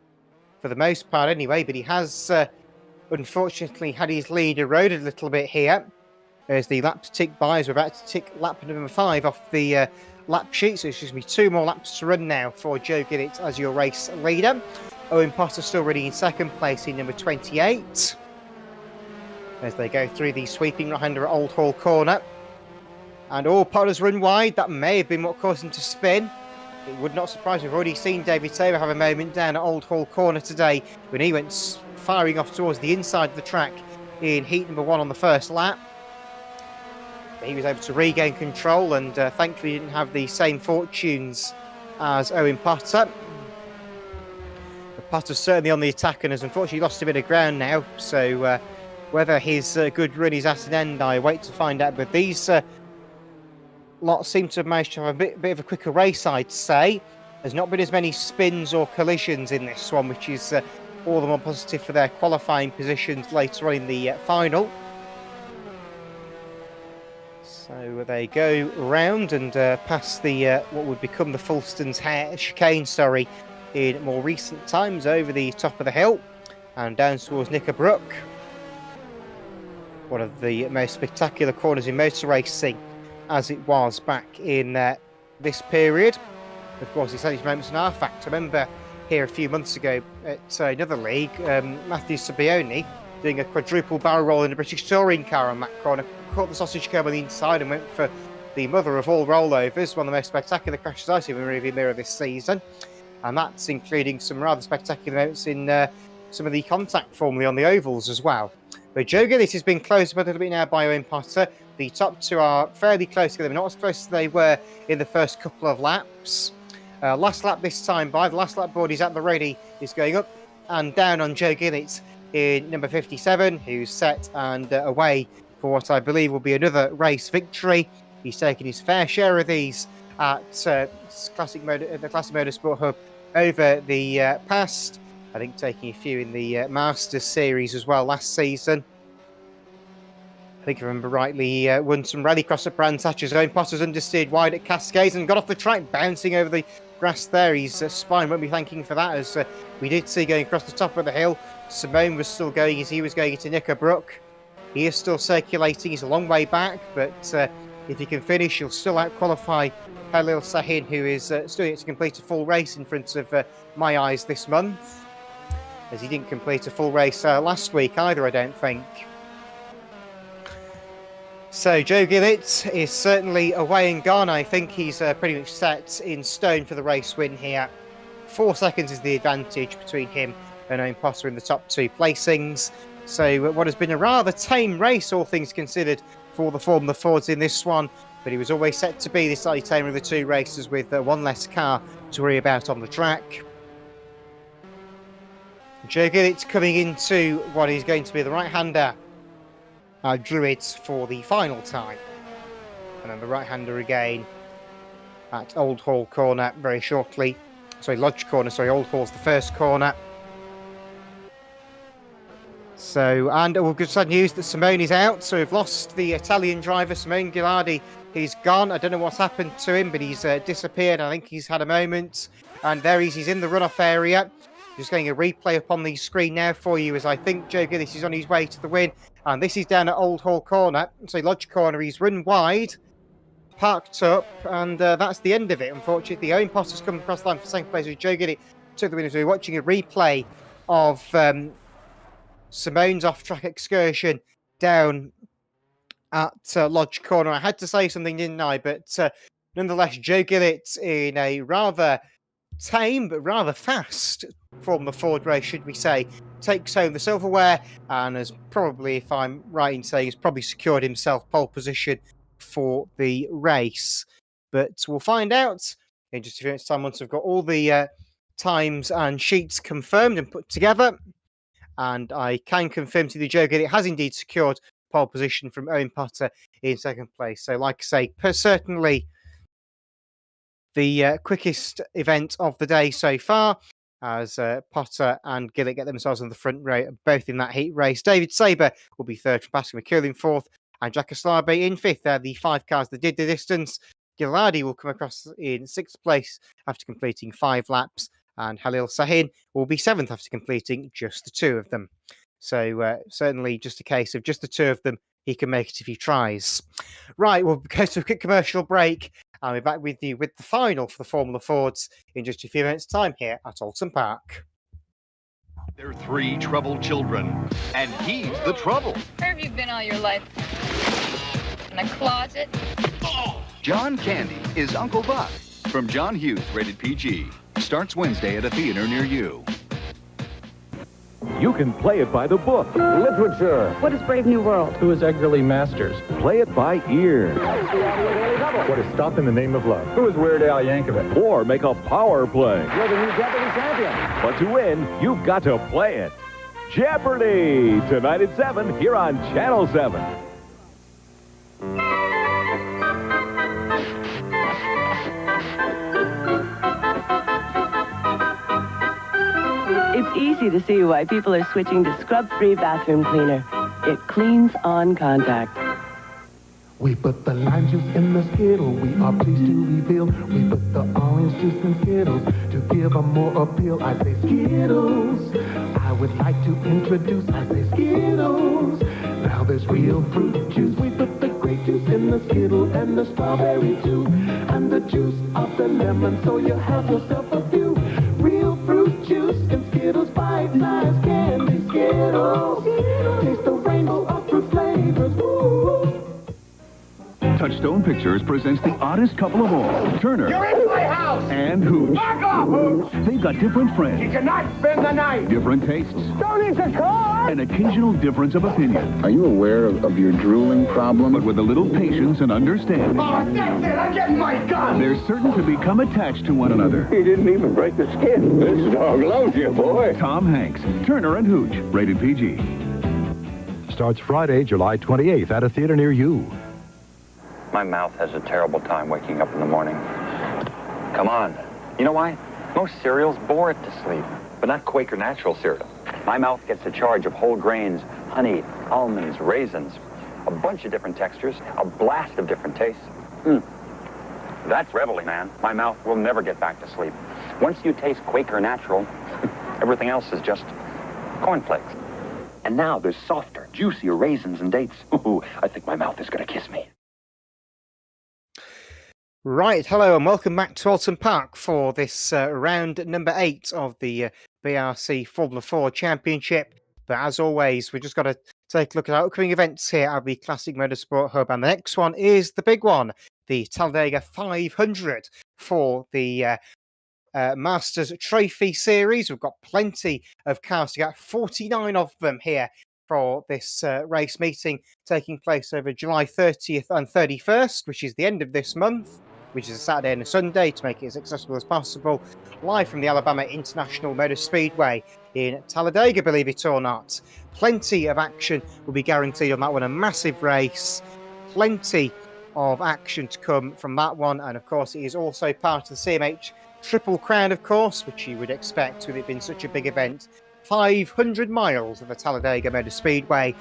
for the most part anyway, but he has unfortunately had his lead eroded a little bit here as the laps tick by, as we're about to tick lap number 5 off the lap sheet. So it's just going to be 2 more laps to run now for Joe Gillett as your race leader. Owen Potter still running in second place in number 28 as they go through the sweeping right-hander at Old Hall Corner. And all Potter's run wide. That may have been what caused him to spin. It would not surprise me. We've already seen David Taylor have a moment down at Old Hall Corner today when he went firing off towards the inside of the track in heat number 1 on the first lap. He was able to regain control and thankfully didn't have the same fortunes as Owen Potter. But Potter's certainly on the attack and has unfortunately lost a bit of ground now. So whether his good run is at an end, I wait to find out. But these lot seem to have managed to have a bit of a quicker race, I'd say. There's not been as many spins or collisions in this one, which is all the more positive for their qualifying positions later on in the final. So they go round and past the what would become the Fulstons chicane, in more recent times, over the top of the hill and down towards Knickerbrook. One of the most spectacular corners in motor racing, as it was back in this period. Of course, it's had its moments in R Factor. I remember here a few months ago at another league, Matthew Sabioni doing a quadruple barrel roll in a British touring car on that corner, caught the sausage curb on the inside and went for the mother of all rollovers, one of the most spectacular crashes I've seen in the rearview mirror this season. And that's including some rather spectacular moments in some of the contact formally on the ovals as well. But Joe Gillett has been closed up a little bit now by Owen Potter. The top two are fairly close together, but not as close as they were in the first couple of laps. Last lap this time by, the last lap board is at the ready, is going up and down on Joe Gillett in number 57, who's set and away for what I believe will be another race victory. He's taken his fair share of these at the Classic Motorsport Hub over the past. I think taking a few in the Masters Series as well last season. I think I remember rightly, he won some rallycross at Brands Hatch. His own Potter's understeered wide at Cascades and got off the track, bouncing over the grass there. His spine won't be thanking for that, as we did see going across the top of the hill. Simone was still going as he was going into Knickerbrook. He is still circulating. He's a long way back, but if he can finish, he'll still out-qualify Halil Sahin, who is still yet to complete a full race in front of my eyes this month, as he didn't complete a full race last week either, I don't think. So Joe Gillett is certainly away and gone. I think he's pretty much set in stone for the race win here. 4 seconds is the advantage between him and Owen Potter in the top 2 placings. So what has been a rather tame race, all things considered, for the Formula Fords in this one. But he was always set to be the slightly tamer of the 2 races, with one less car to worry about on the track. Joe Gillett coming into what is going to be the right-hander Druids for the final time. And then the right-hander again at Old Hall Corner very shortly. Sorry, Lodge Corner, Old Hall's the first corner. So, and we've got sad news that Simone is out. So we've lost the Italian driver, Simone Ghilardi. He's gone. I don't know what's happened to him, but he's disappeared. I think he's had a moment. And there he's in the runoff area. Just getting a replay up on the screen now for you as I think Joe Gillis is on his way to the win. And this is down at Old Hall Corner. So Lodge Corner, he's run wide, parked up, and that's the end of it. Unfortunately, Owen Potter's come across the line for second place with Joe Gillis took the win. So we're watching a replay of Simone's off-track excursion down at Lodge Corner. I had to say something, didn't I? But nonetheless, Joe Gillett in a rather tame but rather fast Formula Ford race, should we say, takes home the silverware and has probably, if I'm right in saying, has probably secured himself pole position for the race. But we'll find out in just a few minutes' time once we've got all the times and sheets confirmed and put together. And I can confirm to the Joe Gillett has indeed secured pole position from Owen Potter in second place. So, like I say, certainly the quickest event of the day so far, as Potter and Gillett get themselves on the front row, both in that heat race. David Saber will be third from Pascal McCull in fourth, and Jack Aslabe in fifth. They're the 5 cars that did the distance. Ghilardi will come across in sixth place after completing 5 laps, and Halil Sahin will be seventh after completing just the 2 of them. So certainly just a case of just the 2 of them. He can make it if he tries. Right, we'll go to a quick commercial break. I'll be back with you with the final for the Formula Fords in just a few minutes' time here at Oulton Park. They're 3 troubled children, and he's the trouble. Where have you been all your life? In a closet? John Candy is Uncle Buck from John Hughes, rated PG. Starts Wednesday at a theater near you. You can play it by the book. Literature. What is Brave New World? Who is Edgar Masters? Play it by ear. What is Stop in the Name of Love? Who is Weird Al Yankovic? Or make a power play. You're the new Jeopardy champion. But to win, you've got to play it. Jeopardy! Tonight at 7 here on Channel 7. It's easy to see why people are switching to scrub-free bathroom cleaner. It cleans on contact. We put the lime juice in the Skittle, we are pleased to reveal. We put the orange juice in Skittles to give them more appeal. I say Skittles, I would like to introduce, I say Skittles. Now there's real fruit juice, we put the grape juice in the Skittle and the strawberry too. And the juice of the lemon, so you have yourself a few. Real fruit juice and Skittles, bite-sized candy Skittles. Taste the rainbow of fruit flavors, woo. Touchstone Pictures presents the oddest couple of all, Turner. You're in my house! And Hooch. Back off, Hooch! They've got different friends. You cannot spend the night! Different tastes. Don't eat the car! An occasional difference of opinion. Are you aware of your drooling problem? But with a little patience and understanding. Oh, that's it! I'm getting my gun! They're certain to become attached to one another. He didn't even break the skin. This dog loves you, boy. Tom Hanks, Turner and Hooch, rated PG. Starts Friday, July 28th at a theater near you. My mouth has a terrible time waking up in the morning. Come on. You know why? Most cereals bore it to sleep, but not Quaker Natural cereal. My mouth gets a charge of whole grains, honey, almonds, raisins, a bunch of different textures, a blast of different tastes. That's reveille, man. My mouth will never get back to sleep. Once you taste Quaker Natural, everything else is just cornflakes. And now there's softer, juicier raisins and dates. Ooh, I think my mouth is going to kiss me. Right, hello and welcome back to Oulton Park for this round number 8 of the BARC Formula Ford Championship. But as always, we've just got to take a look at our upcoming events here at the Classic Motorsport Hub. And the next one is the big one, the Talladega 500 for the Masters Trophy Series. We've got plenty of cars to get, 49 of them here for this race meeting taking place over July 30th and 31st, which is the end of this month, which is a Saturday and a Sunday, to make it as accessible as possible, live from the Alabama International Motor Speedway in Talladega, believe it or not. Plenty of action will be guaranteed on that one, a massive race, plenty of action to come from that one, and of course it is also part of the CMH Triple Crown, of course, which you would expect with it being such a big event 500 miles of the Talladega Motor Speedway,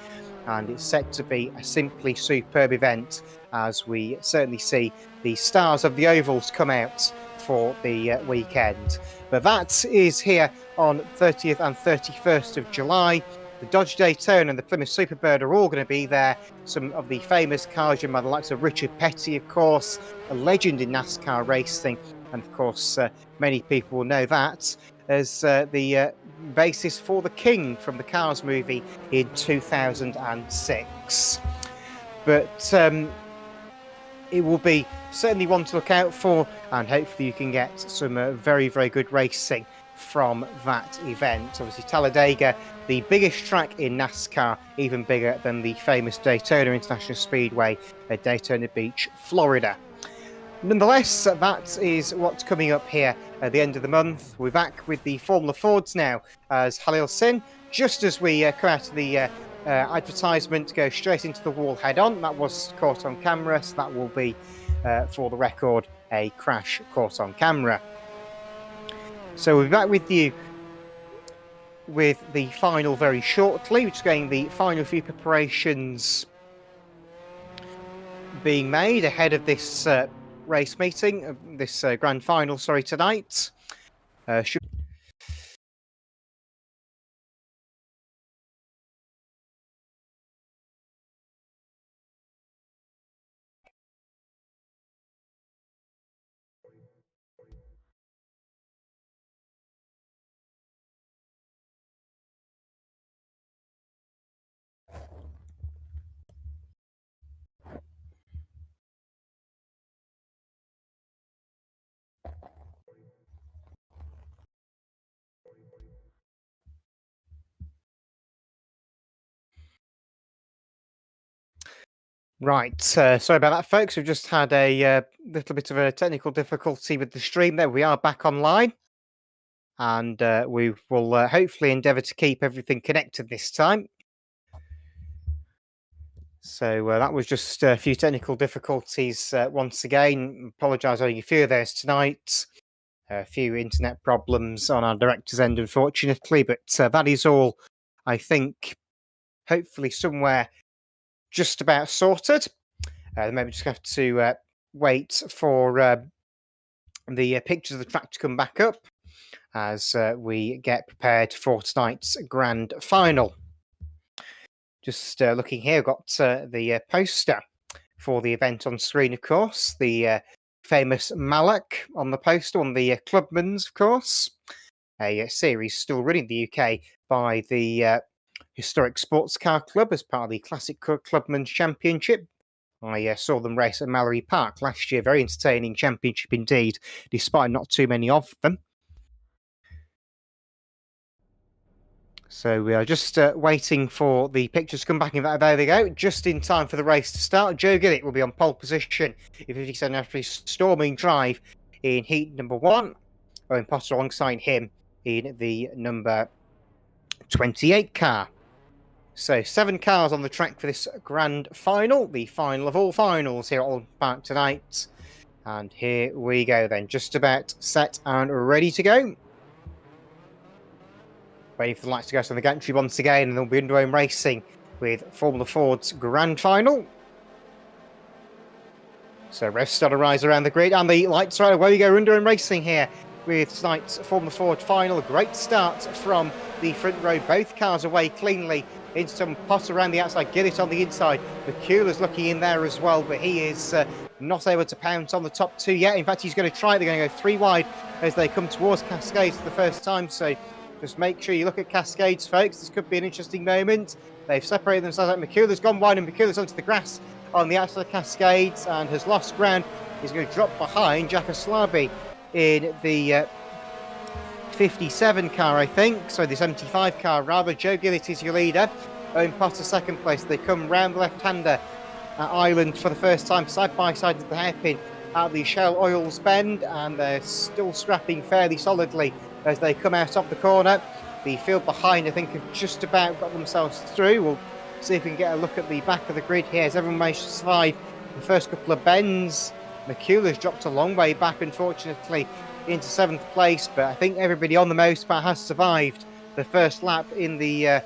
and it's set to be a simply superb event as we certainly see the stars of the ovals come out for the weekend. But that is here on 30th and 31st of July. The Dodge Daytona and the Plymouth Superbird are all going to be there. Some of the famous cars, you know, the likes of Richard Petty, of course, a legend in NASCAR racing, and of course many people will know that as the basis for the King from the Cars movie in 2006. But it will be certainly one to look out for, and hopefully you can get some very, very good racing from that event. Obviously, Talladega, the biggest track in NASCAR, even bigger than the famous Daytona International Speedway at Daytona Beach, Florida. Nonetheless, that is what's coming up here at the end of the month. We're back with the Formula Fords now as Halil Sin, just as we come out of the advertisement, go straight into the wall head on. That was caught on camera, so that will be, for the record, a crash caught on camera. So we'll be back with you with the final very shortly. We're just getting the final few preparations being made ahead of this race meeting, this grand final, tonight. Right, sorry about that, folks. We've just had a little bit of a technical difficulty with the stream there. We are back online, and we will hopefully endeavour to keep everything connected this time. So that was just a few technical difficulties once again. Apologise on a few of those tonight. A few internet problems on our director's end, unfortunately, but that is all, I think, hopefully somewhere just about sorted. Maybe just have to wait for the pictures of the track to come back up as we get prepared for tonight's grand final. Just looking here, I've got the poster for the event on screen, of course. The famous Malak on the poster, on the Clubmans, of course. A series still running in the UK by the Historic Sports Car Club as part of the Classic Clubmans Championship. I saw them race at Mallory Park last year. Very entertaining championship indeed, despite not too many of them. So we are just waiting for the pictures to come back. There they go, just in time for the race to start. Joe Gillett will be on pole position in 57 after his storming drive in heat number 1. Owen Potter alongside him in the number 28 car. So 7 cars on the track for this grand final, the final of all finals here at Oulton Park tonight. And here we go then, just about set and ready to go. Waiting for the lights to go on the gantry once again, and there'll be underway racing with Formula Ford's grand final. So revs start to rise around the grid, and the lights are away we go, underway racing here with tonight's Formula Ford final. A great start from the front row, both cars away cleanly. Into some Potter around the outside, Gillett on the inside. McCullough's looking in there as well, but he is not able to pounce on the top 2 yet. In fact, he's going to try. They're going to go 3 wide as they come towards Cascades for the first time. So just make sure you look at Cascades, folks. This could be an interesting moment. They've separated themselves. McCullough's gone wide, and McCullough's onto the grass on the outside of Cascades and has lost ground. He's going to drop behind Jack Aslabi in the 57 car, I think. So the 75 car, rather. Joe Gillett is your leader. Owen Potter second place. They come round the left-hander at Island for the first time, side by side at the hairpin at the Shell Oils bend, and they're still scrapping fairly solidly as they come out of the corner. The field behind, I think, have just about got themselves through. We'll see if we can get a look at the back of the grid here as everyone managed to survive the first couple of bends. McCullough's dropped a long way back, unfortunately, into 7th place, but I think everybody on the most part has survived the first lap in the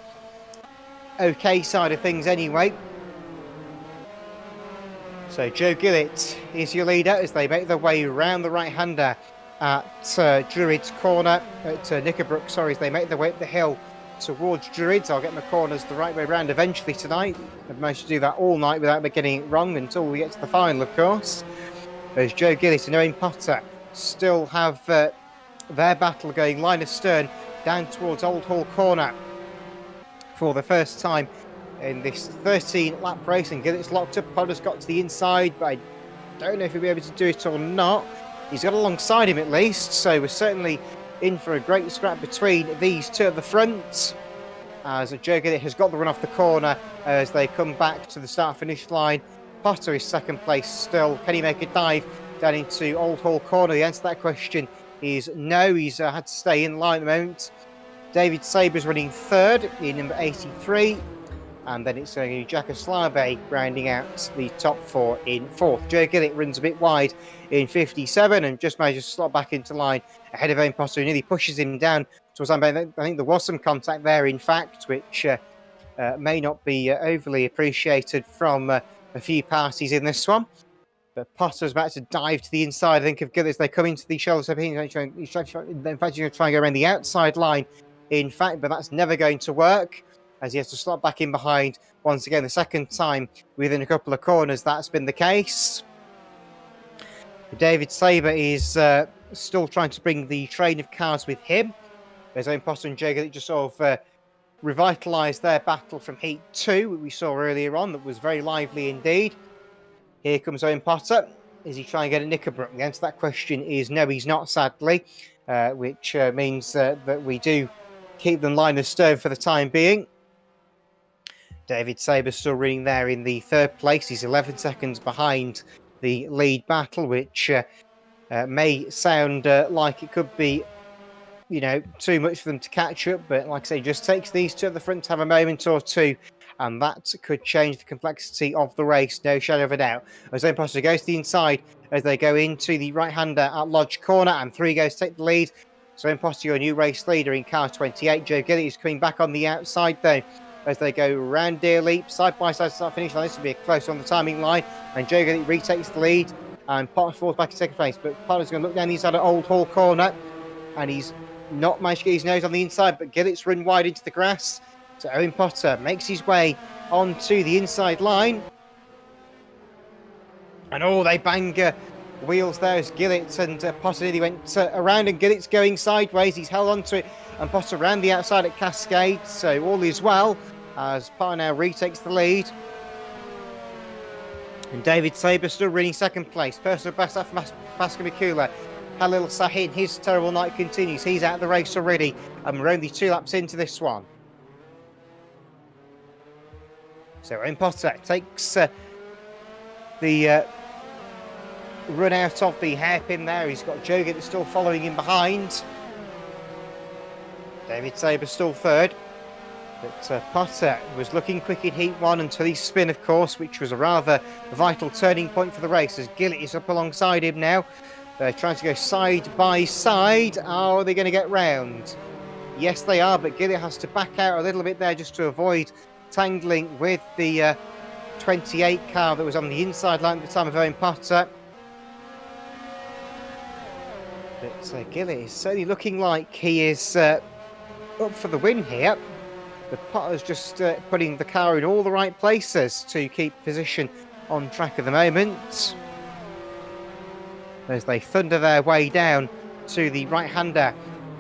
okay side of things anyway. So Joe Gillett is your leader as they make their way round the right-hander at Druids Corner, at Knickerbrook, sorry, as they make their way up the hill towards Druids. I'll get my corners the right way round eventually tonight. I've managed to do that all night without getting it wrong until we get to the final, of course. As Joe Gillett and Owen Potter still have their battle going line astern down towards Old Hall Corner for the first time in this 13-lap race, and Gillett's locked up. Potter's got to the inside, but I don't know if he'll be able to do it or not. He's got alongside him at least, so we're certainly in for a great scrap between these two at the front, as Joe Gillett has got the run off the corner as they come back to the start-finish line. Potter is second place still. Can he make a dive down into Old Hall Corner? The answer to that question is no. He's had to stay in line at the moment. David Saber's running third in number 83. And then it's going to be Jack Aslabe rounding out the top four in fourth. Joe Gillett runs a bit wide in 57 and just manages to slot back into line ahead of Owen Potter, who nearly pushes him down towards I think there was some contact there, in fact, which may not be overly appreciated from a few parties in this one. But Potter's about to dive to the inside, I think, of Gillett as they come into the shoulder. In fact, he's going to try and go around the outside line, in fact, but that's never going to work, as he has to slot back in behind once again. The second time within a couple of corners that's been the case. David Saber is still trying to bring the train of cars with him. There's Owen Potter and Joe Gillett just sort of revitalised their battle from Heat 2 we saw earlier on. That was very lively indeed. Here comes Owen Potter. Is he trying to get a Knickerbrook? The answer to that question is no, he's not, sadly, which means that we do keep them line astern for the time being. David Saber still running there in the third place. He's 11 seconds behind the lead battle, which may sound like it could be, too much for them to catch up. But like I say, just takes these two at the front to have a moment or two, and that could change the complexity of the race, no shadow of a doubt. As Owen Potter goes to the inside as they go into the right-hander at Lodge Corner, and 3 goes to take the lead. So Owen Potter, your new race leader in car 28. Joe Gillett is coming back on the outside though, as they go round Deer Leap, side by side, start finish line. This will be close on the timing line, and Joe Gillett retakes the lead, and Potter falls back in second place. But Potter's going to look down the inside at Old Hall Corner, and he's not managed to get his nose on the inside, but Gillett's run wide into the grass. So Owen Potter makes his way onto the inside line, and they bang wheels there as Gillett and Potter nearly went around, and Gillett's going sideways. He's held onto it, and Potter around the outside at Cascade, so all is well as Potter now retakes the lead. And David Saber still running second place. Personal best after Pascal Mikula. Halil Sahin, his terrible night continues. He's out of the race already, and we're only 2 laps into this one. So Owen Potter takes the run out of the hairpin there. He's got Joe Gillett still following him behind. David Saber still third. But Potter was looking quick in Heat 1 until he spin, of course, which was a rather vital turning point for the race, as Gillett is up alongside him now. They're trying to go side by side. Are they going to get round? Yes, they are, but Gillett has to back out a little bit there just to avoid tangling with the 28 car that was on the inside line at the time of Owen Potter. But Gillett is certainly looking like he is up for the win here. The Potter's just putting the car in all the right places to keep position on track at the moment, as they thunder their way down to the right-hander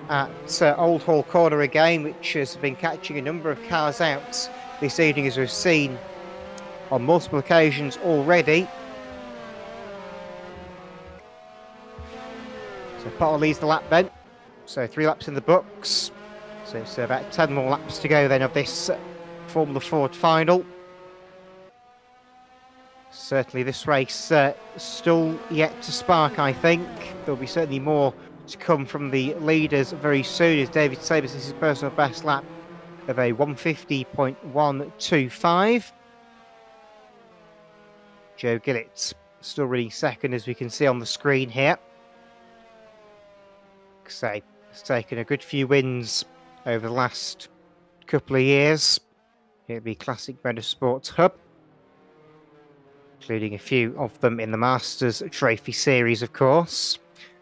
at Old Hall Corner again, which has been catching a number of cars out this evening, as we've seen on multiple occasions already. So Potter leads the lap then, so 3 laps in the books. So it's about 10 more laps to go then of this Formula Ford final. Certainly this race still yet to spark, I think. There'll be certainly more to come from the leaders very soon, as David Saber sees his personal best lap of a 150.125. Joe Gillett still running second, as we can see on the screen here. So it's taken a good few wins over the last couple of years here at the Classic Motorsport Hub, including a few of them in the Masters Trophy Series, of course,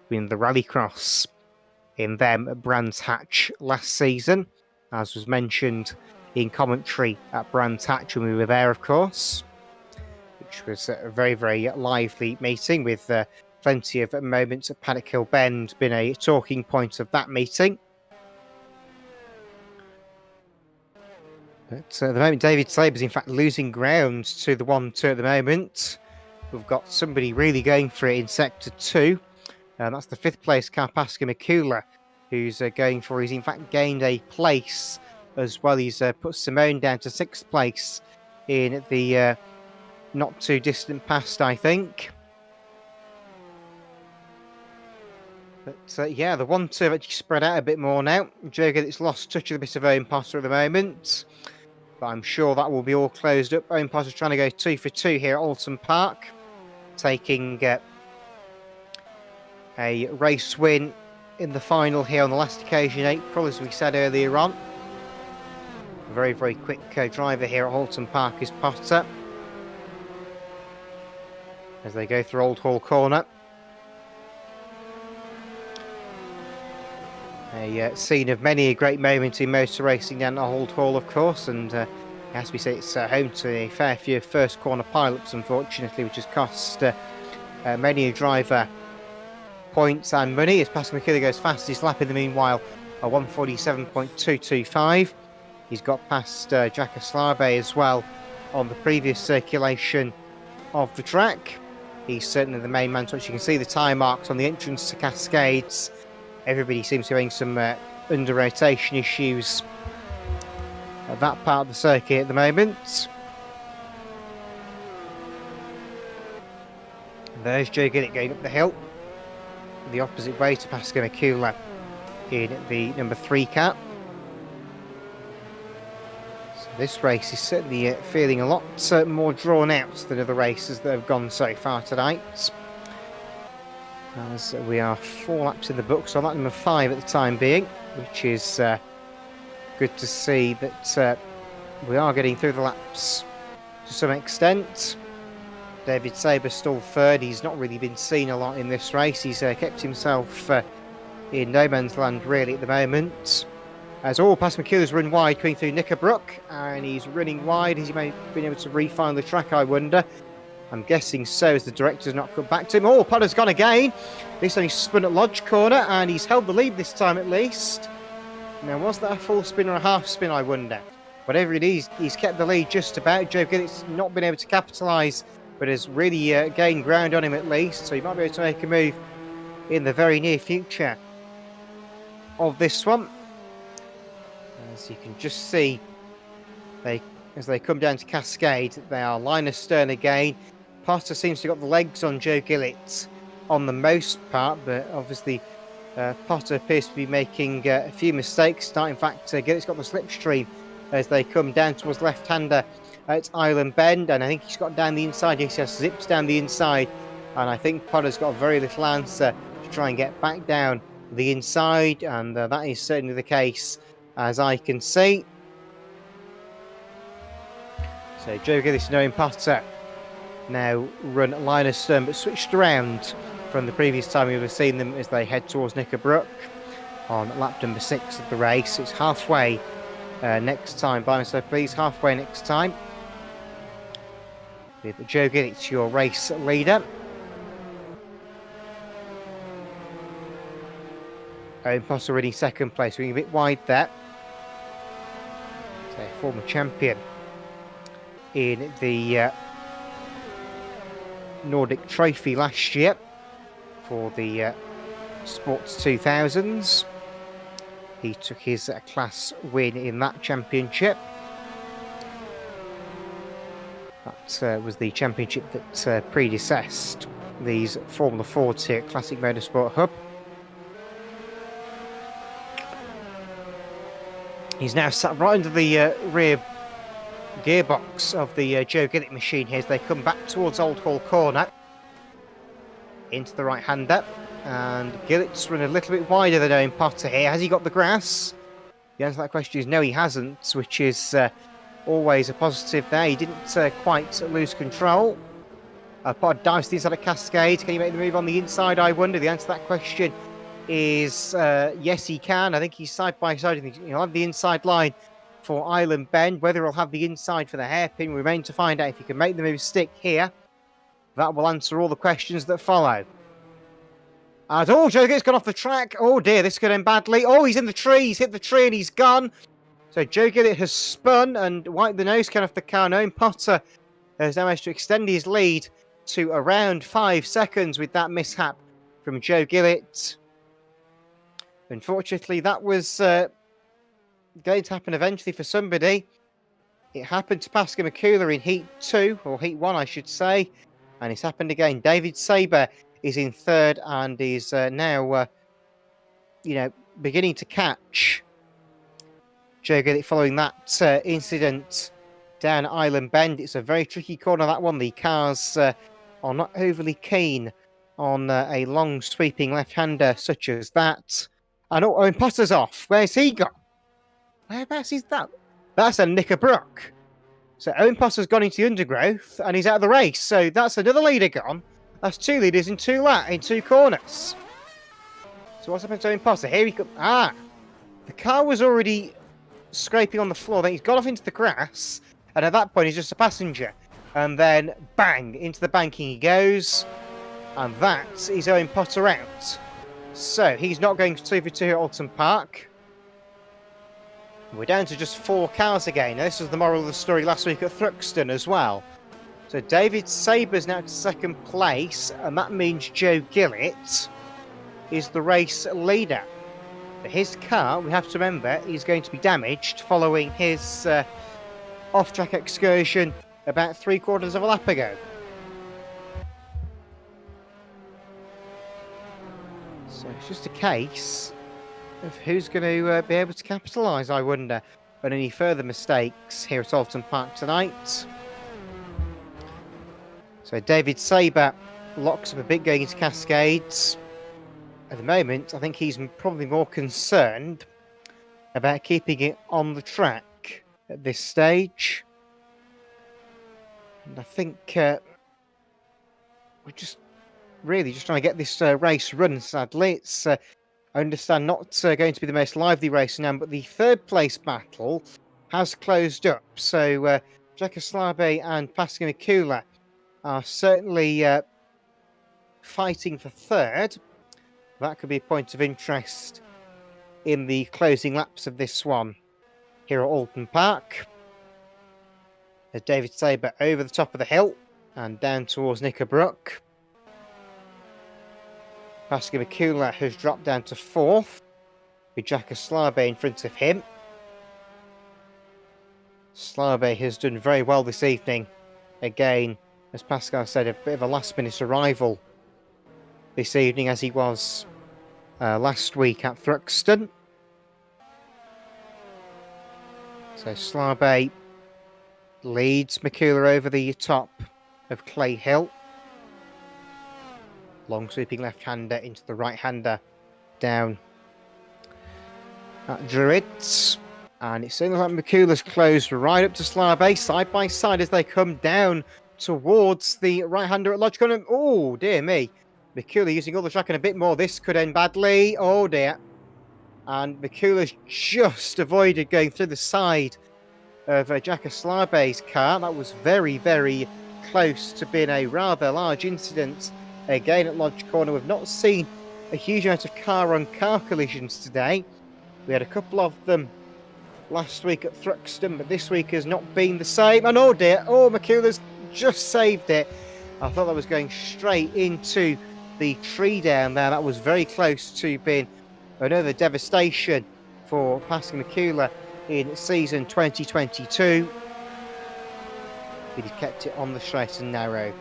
in the Rallycross in them at Brands Hatch last season, as was mentioned in commentary at Brands Hatch when we were there, of course, which was a very, very lively meeting with plenty of moments at Paddock Hill Bend been a talking point of that meeting. But at the moment, David Saber's in fact losing ground to the 1-2 at the moment. We've got somebody really going for it in Sector 2. That's the 5th place car, Pascal Mikula, who's going for. He's in fact gained a place as well. He's put Simone down to 6th place in the not too distant past, I think. But yeah, the 1-2 have actually spread out a bit more now. Joe Gillett's lost touch of the bit of Owen Potter at the moment, but I'm sure that will be all closed up. Owen Potter's trying to go 2 for 2 here at Oulton Park, taking a race win in the final here on the last occasion in April, as we said earlier on. A very, very quick driver here at Oulton Park is Potter, as they go through Old Hall Corner. A scene of many a great moment in motor racing down at Old Hall, of course, and it has to be said it's home to a fair few first corner pileups, unfortunately, which has cost many a driver points and money, as Pascal Mikula goes fastest lap in the meanwhile, a 1:47.225. He's got past Jack Aslabe as well on the previous circulation of the track. He's certainly the main man touch. You can see the tyre marks on the entrance to Cascades. Everybody seems to be having some under rotation issues at that part of the circuit at the moment. And there's Joe Gillett going up the hill the opposite way to Pascal Mikula in the number 3 car. So this race is certainly feeling a lot more drawn out than other races that have gone so far tonight, as we are 4 laps in the book, so I'm at number 5 at the time being, which is good to see that we are getting through the laps to some extent. David Saber still 3rd. He's not really been seen a lot in this race. He's kept himself in no man's land really at the moment. As all past Mikula's run wide coming through Knickerbrook, and he's running wide. Has he been able to refine the track, I wonder? I'm guessing so, as the director's not come back to him. Oh, Potter's gone again. This time he's spun at Lodge Corner, and he's held the lead this time at least. Now, was that a full spin or a half spin, I wonder? Whatever it is, he's kept the lead just about. Joe Gillett's not been able to capitalise, but has really gained ground on him at least, so he might be able to make a move in the very near future of this one. As you can just see, as they come down to Cascade, they are line astern again. Potter seems to have got the legs on Joe Gillett on the most part, but obviously Potter appears to be making a few mistakes. In fact, Gillett's got the slipstream as they come down towards left-hander at Island Bend, and I think he's got down the inside. Yes, he has zips down the inside, and I think Potter's got very little answer to try and get back down the inside, and that is certainly the case, as I can see. So Joe Gillett and Owen Potter now run line astern, but switched around from the previous time we would have seen them as they head towards Knickerbrook on lap number 6 of the race. It's halfway next time, by so please, halfway next time. With Joe Gillett, your race leader. Owen Potter running 2nd place, we're a bit wide there. So former champion in the Nordic Trophy last year for the Sports 2000s. He took his class win in that championship. That was the championship that predecessed these Formula Fords here at Classic Motorsport Hub. He's now sat right under the rear gearbox of the Joe Gillett machine here as they come back towards Old Hall Corner into the right-hander, and Gillett's run a little bit wider than Owen Potter here. Has he got the grass? The answer to that question is no, he hasn't, which is always a positive there. He didn't quite lose control. Pod dives to the inside of Cascade. Can he make the move on the inside, I wonder? The answer to that question is yes, he can. I think he's side by side. I think he'll have the inside line for Island Bend. Whether he'll have the inside for the hairpin, we remain to find out. If he can make the move stick here, that will answer all the questions that follow. And Joe Gillett's gone off the track. Oh dear, this could end badly. Oh, he's in the tree. He's hit the tree and he's gone. So Joe Gillett has spun and wiped the nose cone off the car. Owen Potter has now managed to extend his lead to around 5 seconds with that mishap from Joe Gillett. Unfortunately, that was going to happen eventually for somebody. It happened to Pascal McCuller in Heat 2, or Heat 1, I should say. And it's happened again. David Saber is in third and is now, beginning to catch Joe Gillett following that incident down at Island Bend. It's a very tricky corner, that one. The cars are not overly keen on a long sweeping left-hander such as that. And Owen Potter's off. Where's he gone? Whereabouts is that? That's a Knickerbrook. So Owen Potter's gone into the undergrowth and he's out of the race. So that's another leader gone. That's 2 leaders in 2 corners. So what's happened to Owen Potter? Here he comes. The car was already scraping on the floor. Then he's gone off into the grass. And at that point, he's just a passenger. And then, bang, into the banking he goes. And that is Owen Potter out. So, he's not going 2 for 2 at Oulton Park. We're down to just 4 cars again. Now, this was the moral of the story last week at Thruxton as well. So, David Saber's now to second place. And that means Joe Gillett is the race leader. But his car, we have to remember, is going to be damaged following his off-track excursion about 3/4 of a lap ago. So it's just a case of who's going to be able to capitalise, I wonder, on any further mistakes here at Oulton Park tonight. So David Saber locks up a bit going into Cascades. At the moment, I think he's probably more concerned about keeping it on the track at this stage. And I think we're just really just trying to get this race run, sadly. It's, I understand, not going to be the most lively race now, but the third place battle has closed up. So Jack Aslabe and Pascal McCuller are certainly fighting for third. That could be a point of interest in the closing laps of this one here at Oulton Park. There's David Saber over the top of the hill and down towards Knickerbrook. Pascal McCuller has dropped down to 4th with Jack Aslabe in front of him. Aslabe has done very well this evening. Again, as Pascal said, a bit of a last-minute arrival this evening as he was last week at Thruxton. So Aslabe leads McCuller over the top of Clay Hill. Long sweeping left-hander into the right-hander down at Druids. And it seems like McCuller's closed right up to Aslabe, side by side as they come down towards the right-hander at Lodge Corner. Oh, dear me. McCuller using all the track and a bit more. This could end badly. Oh, dear. And McCuller's just avoided going through the side of Jack Aslabe's car. That was very, very close to being a rather large incident. Again at Lodge Corner, we've not seen a huge amount of car-on-car collisions today. We had a couple of them last week at Thruxton, but this week has not been the same. And oh dear, McCuller's just saved it. I thought that was going straight into the tree down there. That was very close to being another devastation for Pascal McCuller in season 2022. But he kept it on the straight and narrow.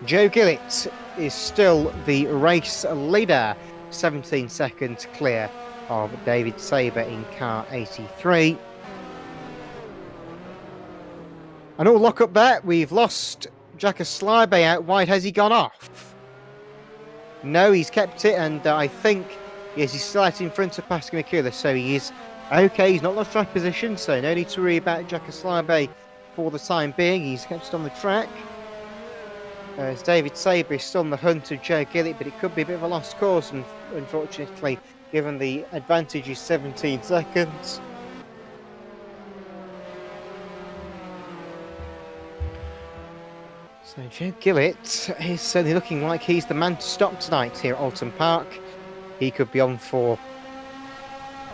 Joe Gillett is still the race leader, 17 seconds clear of David Saber in car 83. And look up there, we've lost Jack Aslabe out wide. Has he gone off? No, he's kept it, and I think, yes, he's still out in front of Pascal McCuller, so he is Okay, he's not lost track position, so no need to worry about Jakoslabe for the time being. He's kept it on the track. As David Sabre is still on the hunt of Joe Gillett, but it could be a bit of a lost cause, unfortunately, given the advantage is 17 seconds. So Joe Gillett is certainly looking like he's the man to stop tonight here at Oulton Park. He could be on for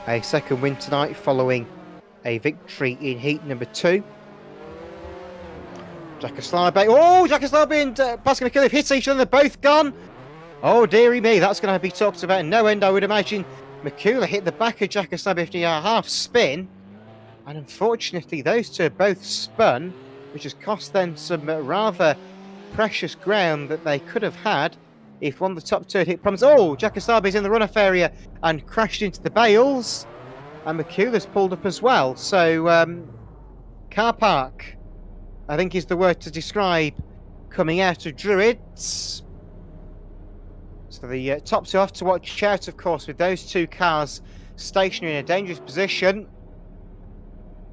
a second win tonight following a victory in heat number 2. Jakoslabe. Oh, Jakoslabe and Pascal McKillop hit each other. They're both gone. Oh, dearie me. That's going to be talked about in no end, I would imagine. Mikula hit the back of Jakoslabe after a half spin. And unfortunately, those two are both spun, which has cost them some rather precious ground that they could have had if one of the top two had hit problems. Oh, Jakoslabe's in the runoff area and crashed into the bales. And Mikula's pulled up as well. So, car park, I think, is the word to describe coming out of Druids. So the top two have to watch out, of course, with those two cars stationary in a dangerous position.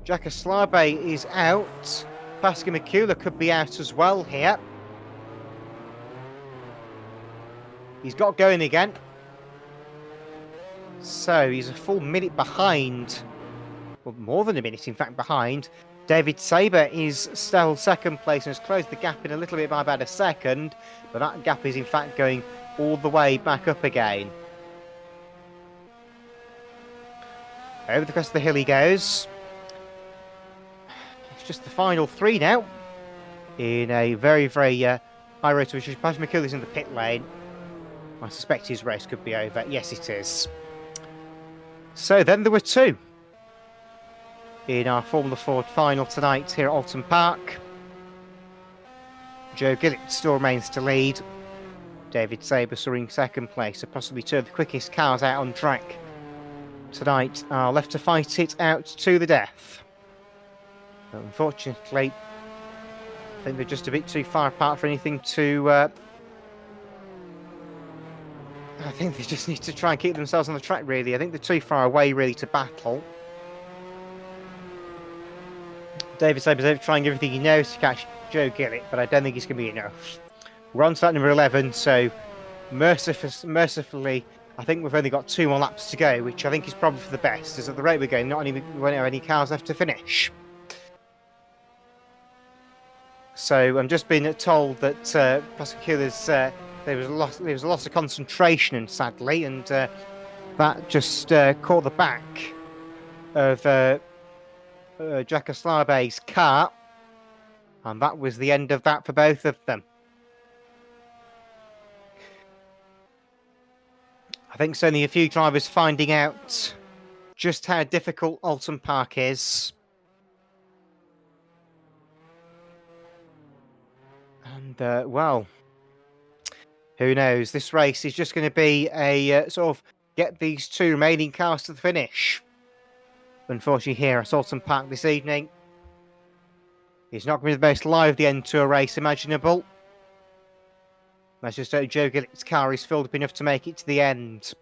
Jakoslabe is out. Pascal Mikula could be out as well here. He's got going again. So he's a full minute behind. Well, more than a minute, in fact, behind. David Sabre is still second place and has closed the gap in a little bit by about a second. But that gap is, in fact, going all the way back up again. Over the crest of the hill he goes. It's just the final three now. In a very, very high rate of which Pascal McKillop is in the pit lane. I suspect his race could be over. Yes, it is. So then there were two in our Formula Ford final tonight here at Oulton Park. Joe Gillett still remains to lead. David Sabre soaring second place, so possibly two of the quickest cars out on track tonight are left to fight it out to the death. But unfortunately, I think they're just a bit too far apart for anything to... I think they just need to try and keep themselves on the track, really. I think they're too far away, really, to battle. David Sabre's over trying everything he knows to catch Joe Gillett, but I don't think it's going to be enough. We're on to lap number 11, so mercifully, I think we've only got 2 more laps to go, which I think is probably for the best, as at the rate we're going, we won't have any cars left to finish. So I'm just being told that Pascal McKillop's... There was a loss of concentration, sadly, and that just caught the back of Jakoslabe's car, and that was the end of that for both of them. I think it's only a few drivers finding out just how difficult Oulton Park is. And, well... who knows? This race is just going to be a sort of get these 2 remaining cars to the finish. Unfortunately, here at Oulton Park this evening, it's not going to be the most lively end to a race imaginable. Let's just hope Joe Gillett's car is filled up enough to make it to the end.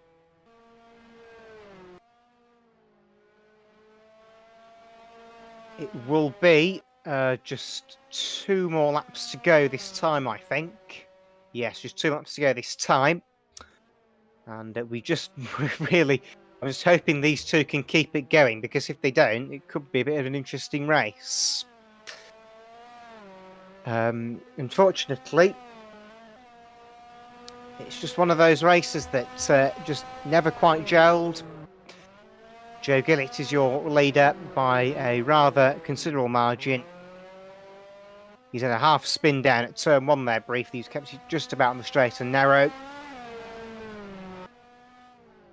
It will be just 2 more laps to go this time, I think. Yes, just 2 laps to go this time. And we just really... I'm just hoping these two can keep it going, because if they don't, it could be a bit of an interesting race. Unfortunately, it's just one of those races that just never quite gelled. Joe Gillett is your leader by a rather considerable margin. He's had a half spin down at turn 1 there briefly. He's kept it just about on the straight and narrow.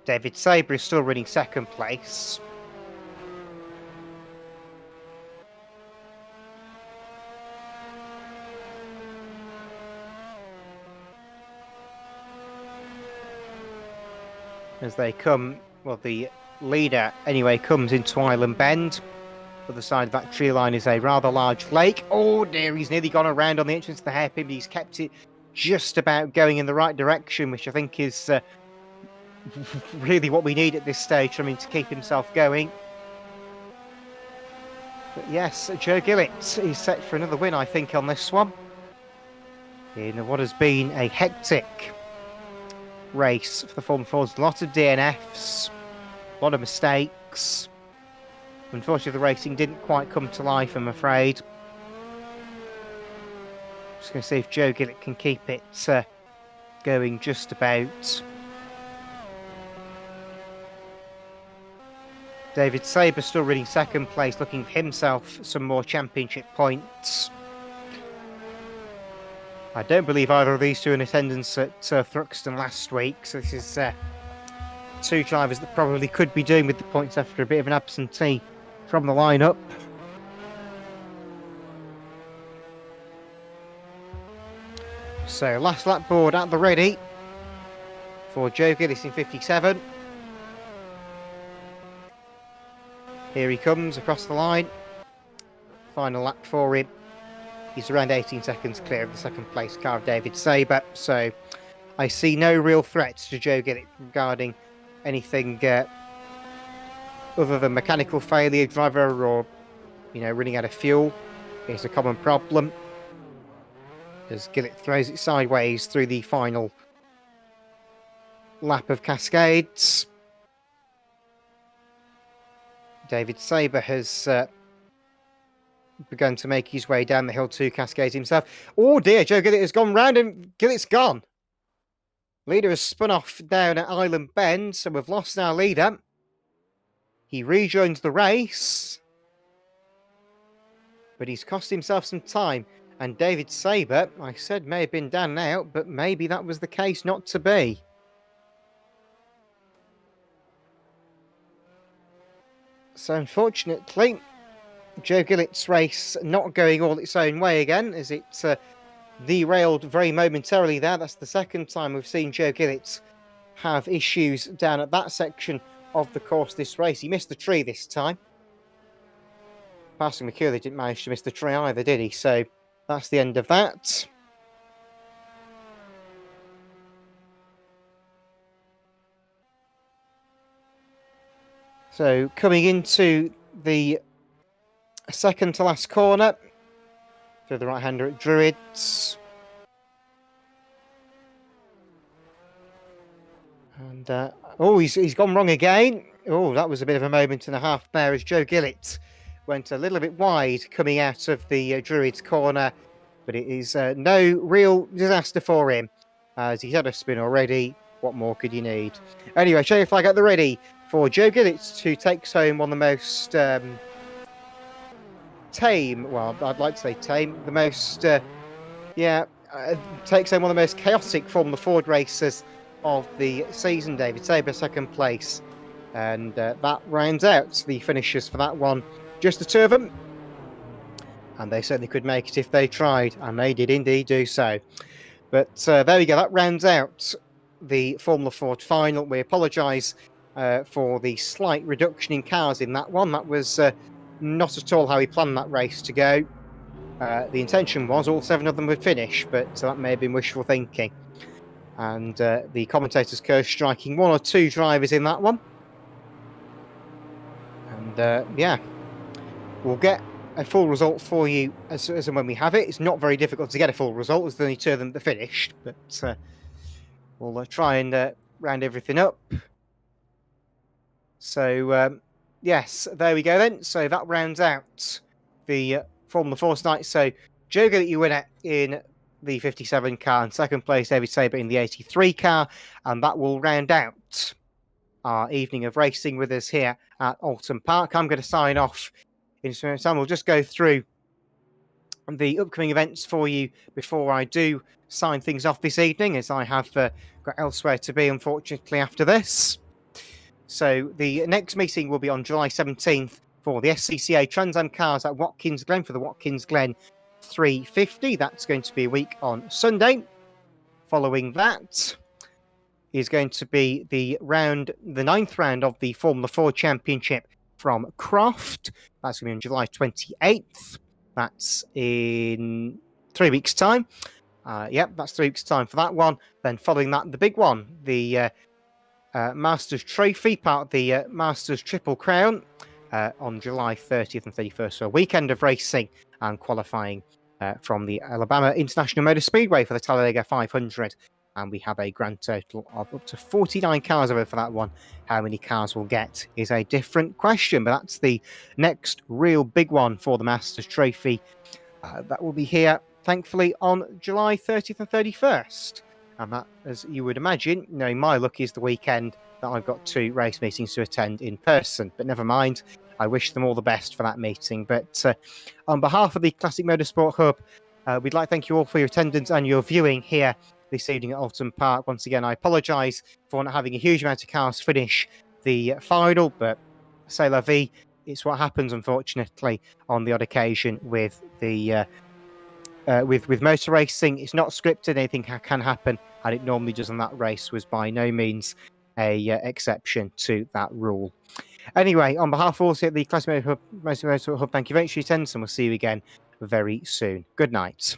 David Sabre is still running second place. As they come, well, the leader anyway comes into Island Bend. Other side of that tree line is a rather large lake. Oh dear, he's nearly gone around on the entrance to the hairpin, but he's kept it just about going in the right direction, which I think is really what we need at this stage for him to keep himself going. yes, Joe Gillett is set for another win, I think, on this one. In what has been a hectic race for the Formula Fords. A lot of DNFs, a lot of mistakes. Unfortunately, the racing didn't quite come to life, I'm afraid. Just going to see if Joe Gillett can keep it going just about. David Saber still running second place, looking for himself some more championship points. I don't believe either of these two in attendance at Thruxton last week, so this is two drivers that probably could be doing with the points after a bit of an absentee from the lineup. So last lap board at the ready for Joe Gillett in 57. Here he comes across the line. Final lap for him. He's around 18 seconds clear of the second place car of David Saber. So I see no real threats to Joe Gillett regarding anything other than mechanical failure, driver, or running out of fuel. It's a common problem as Gillett throws it sideways through the final lap of Cascades. David Saber has begun to make his way down the hill to Cascades himself. Oh dear, Joe Gillett has gone round and Gillett's gone. Leader has spun off down at Island Bend, so we've lost our leader. He rejoins the race, but he's cost himself some time. And David Saber, I said, may have been down and out, but maybe that was the case not to be. So unfortunately, Joe Gillett's race not going all its own way again, as it derailed very momentarily there. That's the second time we've seen Joe Gillett have issues down at that section of the course this race. He missed the tree this time. Passing McCurley didn't manage to miss the tree either, did he? So that's the end of that. So coming into the second to last corner for the right-hander at Druids. And, he's gone wrong again. Oh, that was a bit of a moment and a half there as Joe Gillett went a little bit wide coming out of the Druids corner. But it is no real disaster for him as he's had a spin already. What more could you need? Anyway, show your flag at the ready for Joe Gillett, who takes home one of the most tame, well, I'd like to say tame, the most, takes home one of the most chaotic Formula Ford races of the season. David Saber, second place. And that rounds out the finishers for that one. Just the two of them. And they certainly could make it if they tried, and they did indeed do so. But there we go, that rounds out the Formula Ford final. We apologise for the slight reduction in cars in that one. That was not at all how he planned that race to go. The intention was all 7 of them would finish, but that may have been wishful thinking. And the commentator's curse striking 1 or 2 drivers in that one. And we'll get a full result for you as and when we have it. It's not very difficult to get a full result. There's only 2 of them that finished, but we'll try and round everything up. So, yes, there we go then. So that rounds out the Formula Force night. So Joe Gillett, you winner in the 57 car, and second place David Saber in the 83 car, and that will round out our evening of racing with us here at Oulton Park. I'm going to sign off in some time. We'll just go through the upcoming events for you before I do sign things off this evening, as I have got elsewhere to be, unfortunately, after this. So the next meeting will be on July 17th for the SCCA Trans Am cars at Watkins Glen for the Watkins Glen 350. That's going to be a week on Sunday. Following that is going to be the 9th round of the Formula Ford Championship from Croft. That's going to be on July 28th. That's in 3 weeks' time. That's 3 weeks' time for that one. Then following that, the big one, the Masters Trophy, part of the Masters Triple Crown, on July 30th and 31st. So a weekend of racing and qualifying from the Alabama International Motor Speedway for the Talladega 500. And we have a grand total of up to 49 cars over for that one. How many cars we'll get is a different question, but that's the next real big one for the Masters Trophy. That will be here, thankfully, on July 30th and 31st. And that, as you would imagine, knowing my luck, is the weekend that I've got 2 race meetings to attend in person. But never mind, I wish them all the best for that meeting. But on behalf of the Classic Motorsport Hub, we'd like to thank you all for your attendance and your viewing here this evening at Oulton Park. Once again, I apologise for not having a huge amount of cars finish the final, but c'est la vie. It's what happens, unfortunately, on the odd occasion with the with motor racing. It's not scripted; anything can happen, and it normally does. And that race was by no means a exception to that rule. Anyway, on behalf of all at the Classic Motorsport Hub, thank you very much for your attendance, and we'll see you again very soon. Good night.